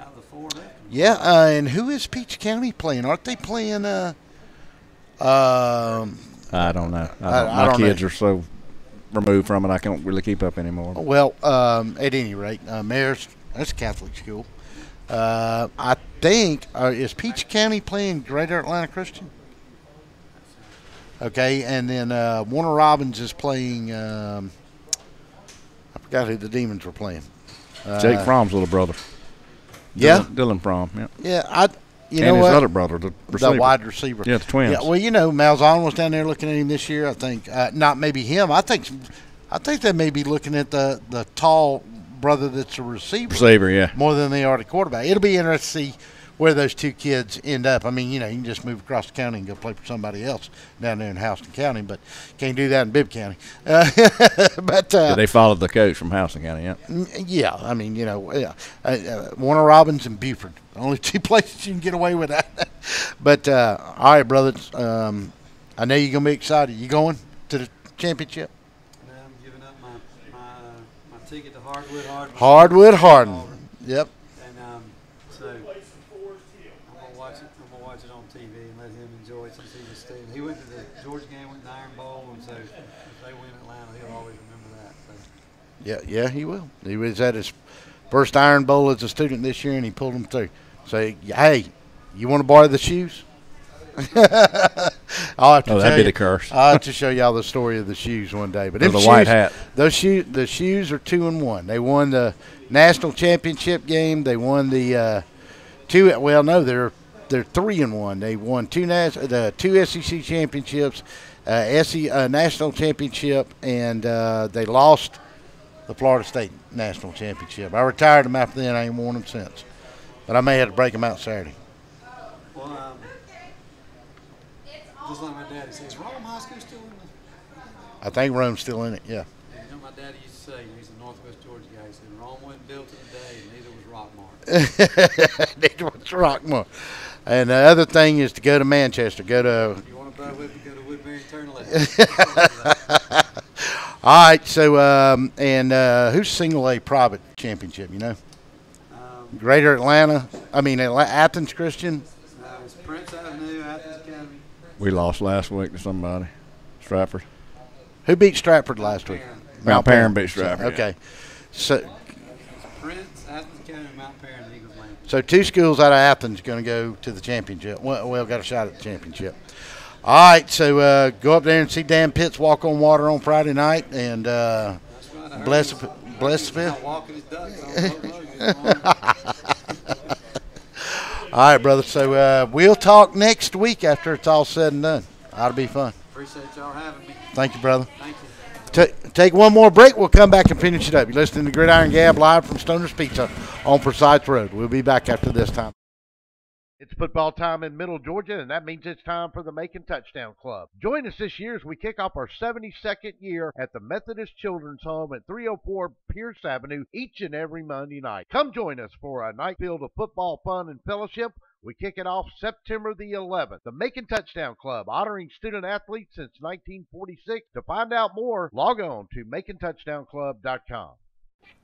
out of the 4 left. Yeah, and who is Peach County playing? Aren't they playing? I don't know. My kids are so removed from it, I can't really keep up anymore. Well, at any rate, Marist, that's a Catholic school. I think is Peach County playing Greater Atlanta Christian? Okay, and then Warner Robins is playing. I forgot who the Demons were playing. Jake Fromm's little brother. Dylan Fromm. Yeah. Yeah, and his other brother, the receiver. The wide receiver. Yeah, the twins. Yeah, well, Malzahn was down there looking at him this year. I think not maybe him. I think they may be looking at the tall brother that's a receiver. More than they are the quarterback. It'll be interesting to see where those 2 kids end up. You can just move across the county and go play for somebody else down there in Houston County, but can't do that in Bibb County. But they followed the coach from Houston County, yeah. Warner Robins and Buford, only 2 places you can get away with that. But all right, brothers, I know you're gonna be excited. You going to the championship? I'm giving up my ticket to Hardwood Hardin. Hardwood Hardin. Yep. And so I'm gonna watch it on TV and let him enjoy it since he was student. He went to the Georgia game, went to the Iron Bowl, and so if they win Atlanta, he'll always remember that. So. Yeah, he will. He was at his first Iron Bowl as a student this year, and he pulled them through. So, hey, you want to borrow the shoes? That'd be the curse. I'll have to show y'all the story of the shoes one day. But the white hat. The shoes are 2-1. They won the national championship game. They won the they're 3-1. They won the 2 SEC championships, national championship, and they lost the Florida State national championship. I retired them after then. I ain't worn them since, but I may have to break them out Saturday. Well, just like my daddy says, Rome High School still in the? I think Rome's still in it, yeah. My daddy used to say, he's a Northwest Georgia guy, he said, Rome wasn't built in a day, and neither was Rockmart. Neither was Rockmart. And the other thing is to go to Manchester. If you want to buy whip, go to Woodbury and turn left. All right, so, who's single A private championship, Greater Atlanta, Athens Christian. It's Prince Avenue, Athens Academy. We lost last week to somebody. Stratford. Who beat Stratford last week? Mount Perrin beat Stratford. Okay. So Prince, Athens County, Mount Perrin, and Eagles Landing. So 2 schools out of Athens going to go to the championship. Well, got a shot at the championship. All right, so go up there and see Dan Pitts walk on water on Friday night, and bless the Walking his ducks All right, brother. So we'll talk next week after it's all said and done. Ought to be fun. Appreciate y'all having me. Thank you, brother. Thank you. Take one more break. We'll come back and finish it up. You're listening to Gridiron Gab live from Stoner's Pizza on Forsyth Road. We'll be back after this time. It's football time in Middle Georgia, and that means it's time for the Macon Touchdown Club. Join us this year as we kick off our 72nd year at the Methodist Children's Home at 304 Pierce Avenue each and every Monday night. Come join us for a night filled of football fun and fellowship. We kick it off September the 11th. The Macon Touchdown Club, honoring student athletes since 1946. To find out more, log on to MaconTouchdownClub.com.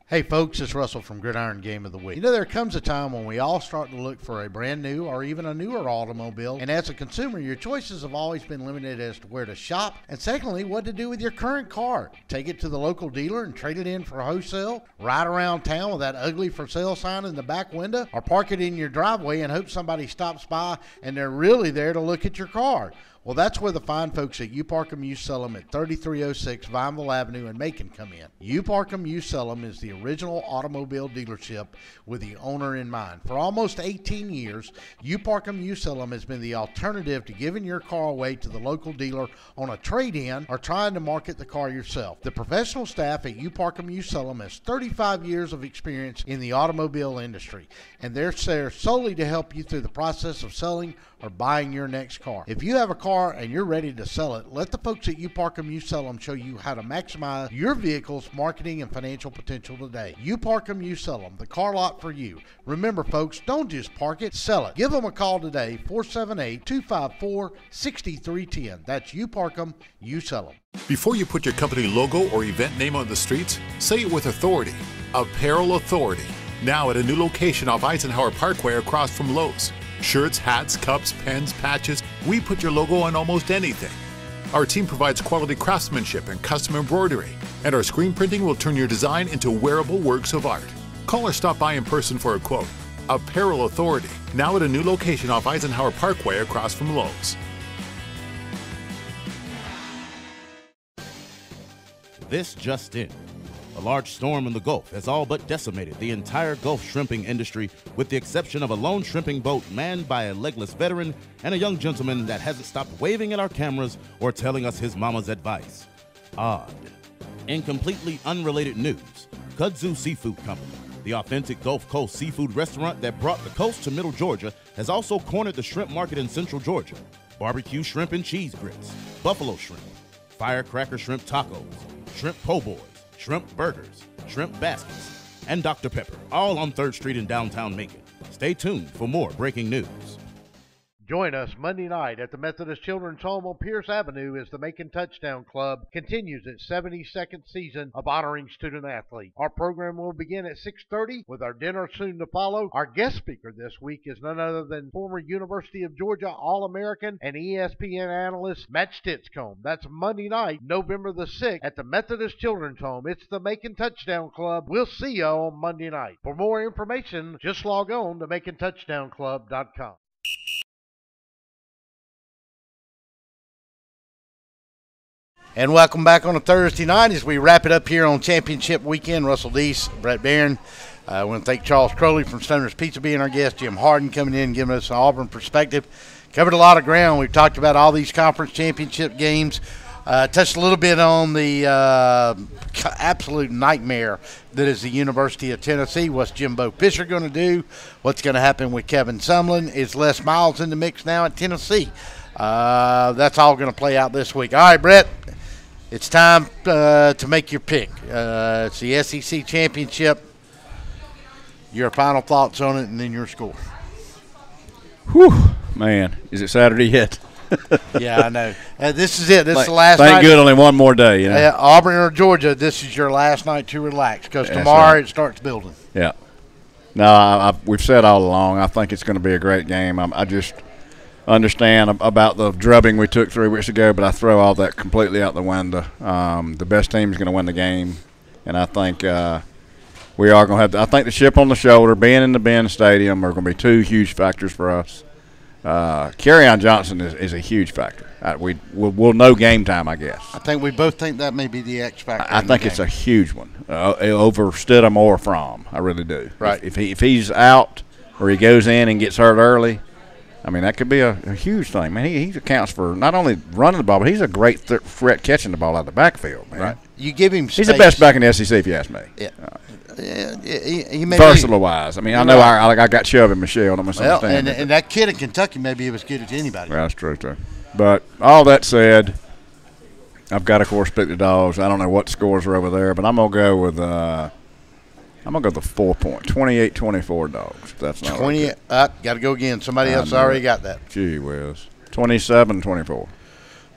Hey folks, it's Russell from Gridiron Game of the Week. You know, there comes a time when we all start to look for a brand new or even a newer automobile, and as a consumer, your choices have always been limited as to where to shop, and secondly, what to do with your current car. Take it to the local dealer and trade it in for wholesale, ride around town with that ugly for sale sign in the back window, or park it in your driveway and hope somebody stops by and they're really there to look at your car. Well, that's where the fine folks at You Park 'em, You Sell 'em at 3306 Vineville Avenue in Macon come in. You Park 'em, You Sell 'em is the original automobile dealership with the owner in mind. For almost 18 years, You Park 'em, You Sell 'em has been the alternative to giving your car away to the local dealer on a trade-in or trying to market the car yourself. The professional staff at You Park 'em, You Sell 'em has 35 years of experience in the automobile industry, and they're there solely to help you through the process of selling or buying your next car. If you have a car and you're ready to sell it, let the folks at You Park 'em, You Sell 'em show you how to maximize your vehicle's marketing and financial potential today. You Park 'em, You Sell 'em, the car lot for you. Remember, folks, don't just park it, sell it. Give them a call today, 478-254-6310. That's You Park 'em, You Sell 'em. Before you put your company logo or event name on the streets, say it with authority. Apparel Authority. Now at a new location off Eisenhower Parkway across from Lowe's. Shirts, hats, cups, pens, patches, we put your logo on almost anything. Our team provides quality craftsmanship and custom embroidery, and our screen printing will turn your design into wearable works of art. Call or stop by in person for a quote. Apparel Authority, now at a new location off Eisenhower Parkway across from Lowe's. This just in. A large storm in the Gulf has all but decimated the entire Gulf shrimping industry, with the exception of a lone shrimping boat manned by a legless veteran and a young gentleman that hasn't stopped waving at our cameras or telling us his mama's advice. Odd. In completely unrelated news, Kudzu Seafood Company, the authentic Gulf Coast seafood restaurant that brought the coast to Middle Georgia, has also cornered the shrimp market in Central Georgia. Barbecue shrimp and cheese grits, buffalo shrimp, firecracker shrimp tacos, shrimp po' boys, shrimp burgers, shrimp baskets, and Dr. Pepper, all on 3rd Street in downtown Macon. Stay tuned for more breaking news. Join us Monday night at the Methodist Children's Home on Pierce Avenue as the Macon Touchdown Club continues its 72nd season of honoring student athletes. Our program will begin at 6:30 with our dinner soon to follow. Our guest speaker this week is none other than former University of Georgia All-American and ESPN analyst Matt Stitzcomb. That's Monday night, November the 6th at the Methodist Children's Home. It's the Macon Touchdown Club. We'll see you on Monday night. For more information, just log on to MaconTouchdownClub.com. And welcome back on a Thursday night as we wrap it up here on Championship Weekend. Russell Deese, Brett Barron. I want to thank Charles Crowley from Stoner's Pizza being our guest, Jim Harden coming in and giving us an Auburn perspective. Covered a lot of ground. We've talked about all these conference championship games. Touched a little bit on the absolute nightmare that is the University of Tennessee. What's Jimbo Fisher going to do? What's going to happen with Kevin Sumlin? Is Les Miles in the mix now at Tennessee? That's all going to play out this week. All right, Brett. It's time to make your pick. It's the SEC Championship. Your final thoughts on it, and then your score. Whew, man. Is it Saturday yet? Yeah, I know. This is it. This is the last night. Thank good, only one more day. You know? Auburn or Georgia, this is your last night to relax because tomorrow it starts building. Yeah. No, we've said all along, I think it's going to be a great game. understand about the drubbing we took 3 weeks ago, but I throw all that completely out the window. The best team is going to win the game, and I think we are going to have I think the chip on the shoulder, being in the Benz Stadium, are going to be 2 huge factors for us. Kerryon Johnson is a huge factor. We'll know game time, I guess. I think we both think that may be the X factor. I think it's a huge one over Stidham or Fromm. I really do. Right. If he's out or he goes in and gets hurt early, I mean, that could be a huge thing. Man, he accounts for not only running the ball, but he's a great threat catching the ball out of the backfield, man. Right. You give him space. He's the best back in the SEC, if you ask me. Yeah. He may versatile-wise. I mean, I know I got Chubb and Michelle. Don't misunderstand. And that kid in Kentucky may be as good as anybody. Well, that's true. But all that said, I've got to, of course, pick the Dogs. I don't know what scores are over there, but I'm gonna go with the 4 point, 28-24 Dogs. That's not 20. Got to go again. Somebody else already got that. Gee whiz, 27-24.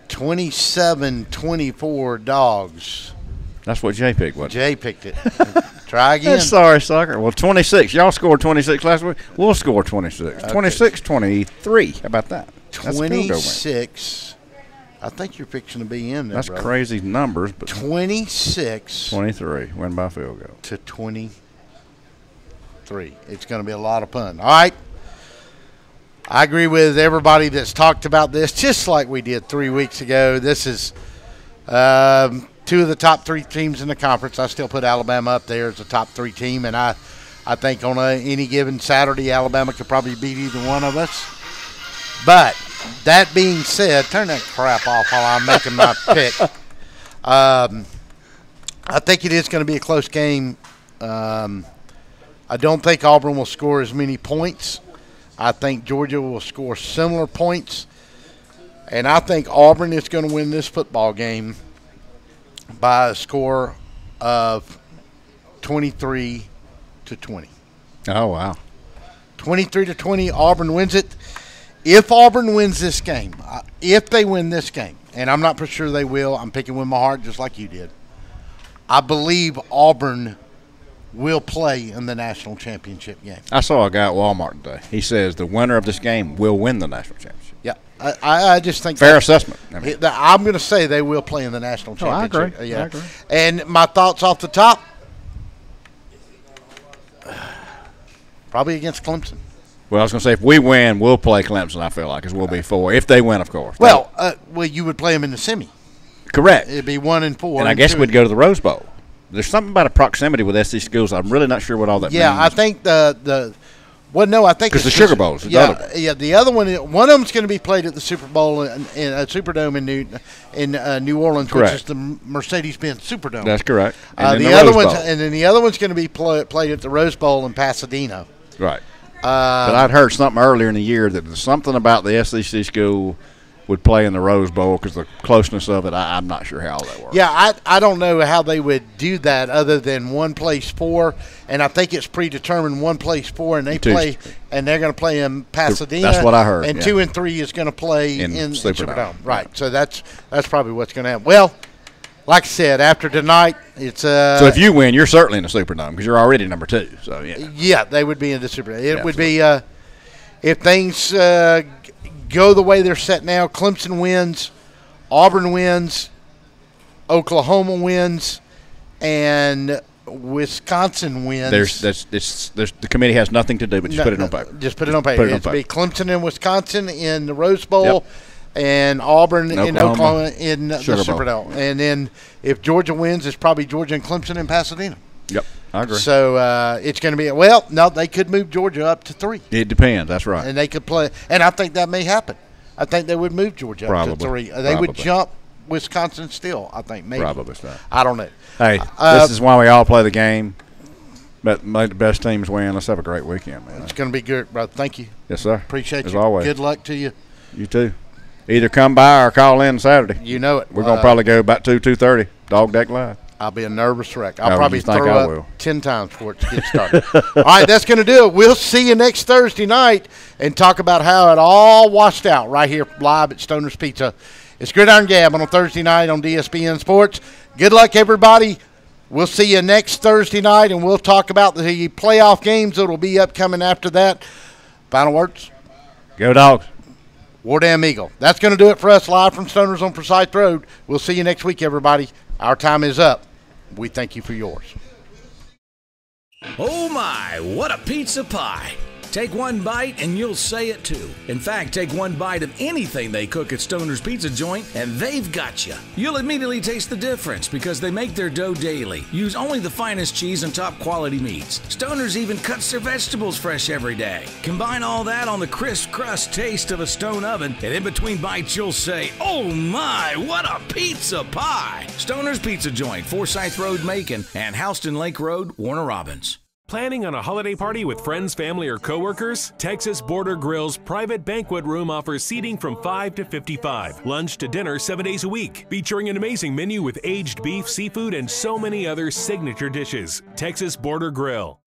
27-24 Dogs. That's what Jay picked. What? Jay picked it. Try again. Sorry, sucker. Well, 26. Y'all scored 26 last week. We'll score 26. Okay. 26-23. How about that? 26. I think you're fixing to be in there. That's brother. Crazy numbers, but 26-23. Win by field goal. To 23. It's going to be a lot of fun. All right. I agree with everybody that's talked about this, just like we did 3 weeks ago. This is 2 of the top 3 teams in the conference. I still put Alabama up there as a top 3 team, and I think on any given Saturday, Alabama could probably beat either one of us. But that being said, turn that crap off while I'm making my pick. I think it is going to be a close game. I don't think Auburn will score as many points. I think Georgia will score similar points. And I think Auburn is going to win this football game by a score of 23-20. Oh, wow. 23-20, Auburn wins it. If Auburn wins this game, if they win this game, and I'm not for sure they will, I'm picking with my heart just like you did, I believe Auburn will play in the national championship game. I saw a guy at Walmart today. He says the winner of this game will win the national championship. Yeah, I just think fair assessment. I'm going to say they will play in the national championship. I agree. I agree. And my thoughts off the top, probably against Clemson. Well, I was going to say, if we win, we'll play Clemson, I feel like, because we'll be 4. If they win, of course. Well, you would play them in the semi. Correct. It'd be 1-4. And I guess we'd go to the Rose Bowl. There's something about a proximity with SC schools. I'm really not sure what all that means. Yeah, I think I think because the Sugar Bowl is the other one. Yeah, the other one of them's going to be played at the Super Bowl in a Superdome in New Orleans, correct, which is the Mercedes-Benz Superdome. That's correct. And the other one's going to be played at the Rose Bowl in Pasadena. Right. But I'd heard something earlier in the year that there's something about the SEC school would play in the Rose Bowl because the closeness of it. I'm not sure how that works. Yeah, I don't know how they would do that other than one plays 4, and I think it's predetermined one plays 4, and they're going to play in Pasadena. That's what I heard. And 2 and 3 is going to play in Superdome. Right. So that's probably what's going to happen. Well, like I said, after tonight, it's so if you win, you're certainly in the Superdome because you're already number 2. So yeah, they would be in the Superdome. It would be if things go the way they're set now. Clemson wins, Auburn wins, Oklahoma wins, and Wisconsin wins. The committee has nothing to do but just put it on paper. Just put it on paper. It'd be Clemson and Wisconsin in the Rose Bowl. Yep. And Auburn and Oklahoma in the Super Bowl. And then if Georgia wins, it's probably Georgia and Clemson in Pasadena. Yep, I agree. So it's going to be they could move Georgia up to 3. It depends. That's right. And they could play, and I think that may happen. I think they would move Georgia up to 3. They would jump Wisconsin still. I think maybe. Probably so. I don't know. Hey, this is why we all play the game. But make the best teams win. Let's have a great weekend, man. It's going to be good, brother. Thank you. Yes, sir. Appreciate as you. Always. Good luck to you. You too. Either come by or call in Saturday. You know it. We're going to probably go about 2:30. Dog Deck Live. I'll be a nervous wreck. I'll probably throw up 10 times before it gets started. All right, that's going to do it. We'll see you next Thursday night and talk about how it all washed out right here live at Stoner's Pizza. It's Gridiron Gab on a Thursday night on DSPN Sports. Good luck, everybody. We'll see you next Thursday night, and we'll talk about the playoff games that will be upcoming after that. Final words? Go Dogs. War Damn Eagle. That's going to do it for us live from Stoners on Forsyth Road. We'll see you next week, everybody. Our time is up. We thank you for yours. Oh my, what a pizza pie! Take one bite and you'll say it too. In fact, take one bite of anything they cook at Stoner's Pizza Joint and they've got you. You'll immediately taste the difference because they make their dough daily. Use only the finest cheese and top quality meats. Stoner's even cuts their vegetables fresh every day. Combine all that on the crisp crust taste of a stone oven, and in between bites you'll say, oh my, what a pizza pie! Stoner's Pizza Joint, Forsyth Road, Macon, and Houston Lake Road, Warner Robins. Planning on a holiday party with friends, family, or coworkers? Texas Border Grill's private banquet room offers seating from 5 to 55. Lunch to dinner 7 days a week. Featuring an amazing menu with aged beef, seafood, and so many other signature dishes. Texas Border Grill.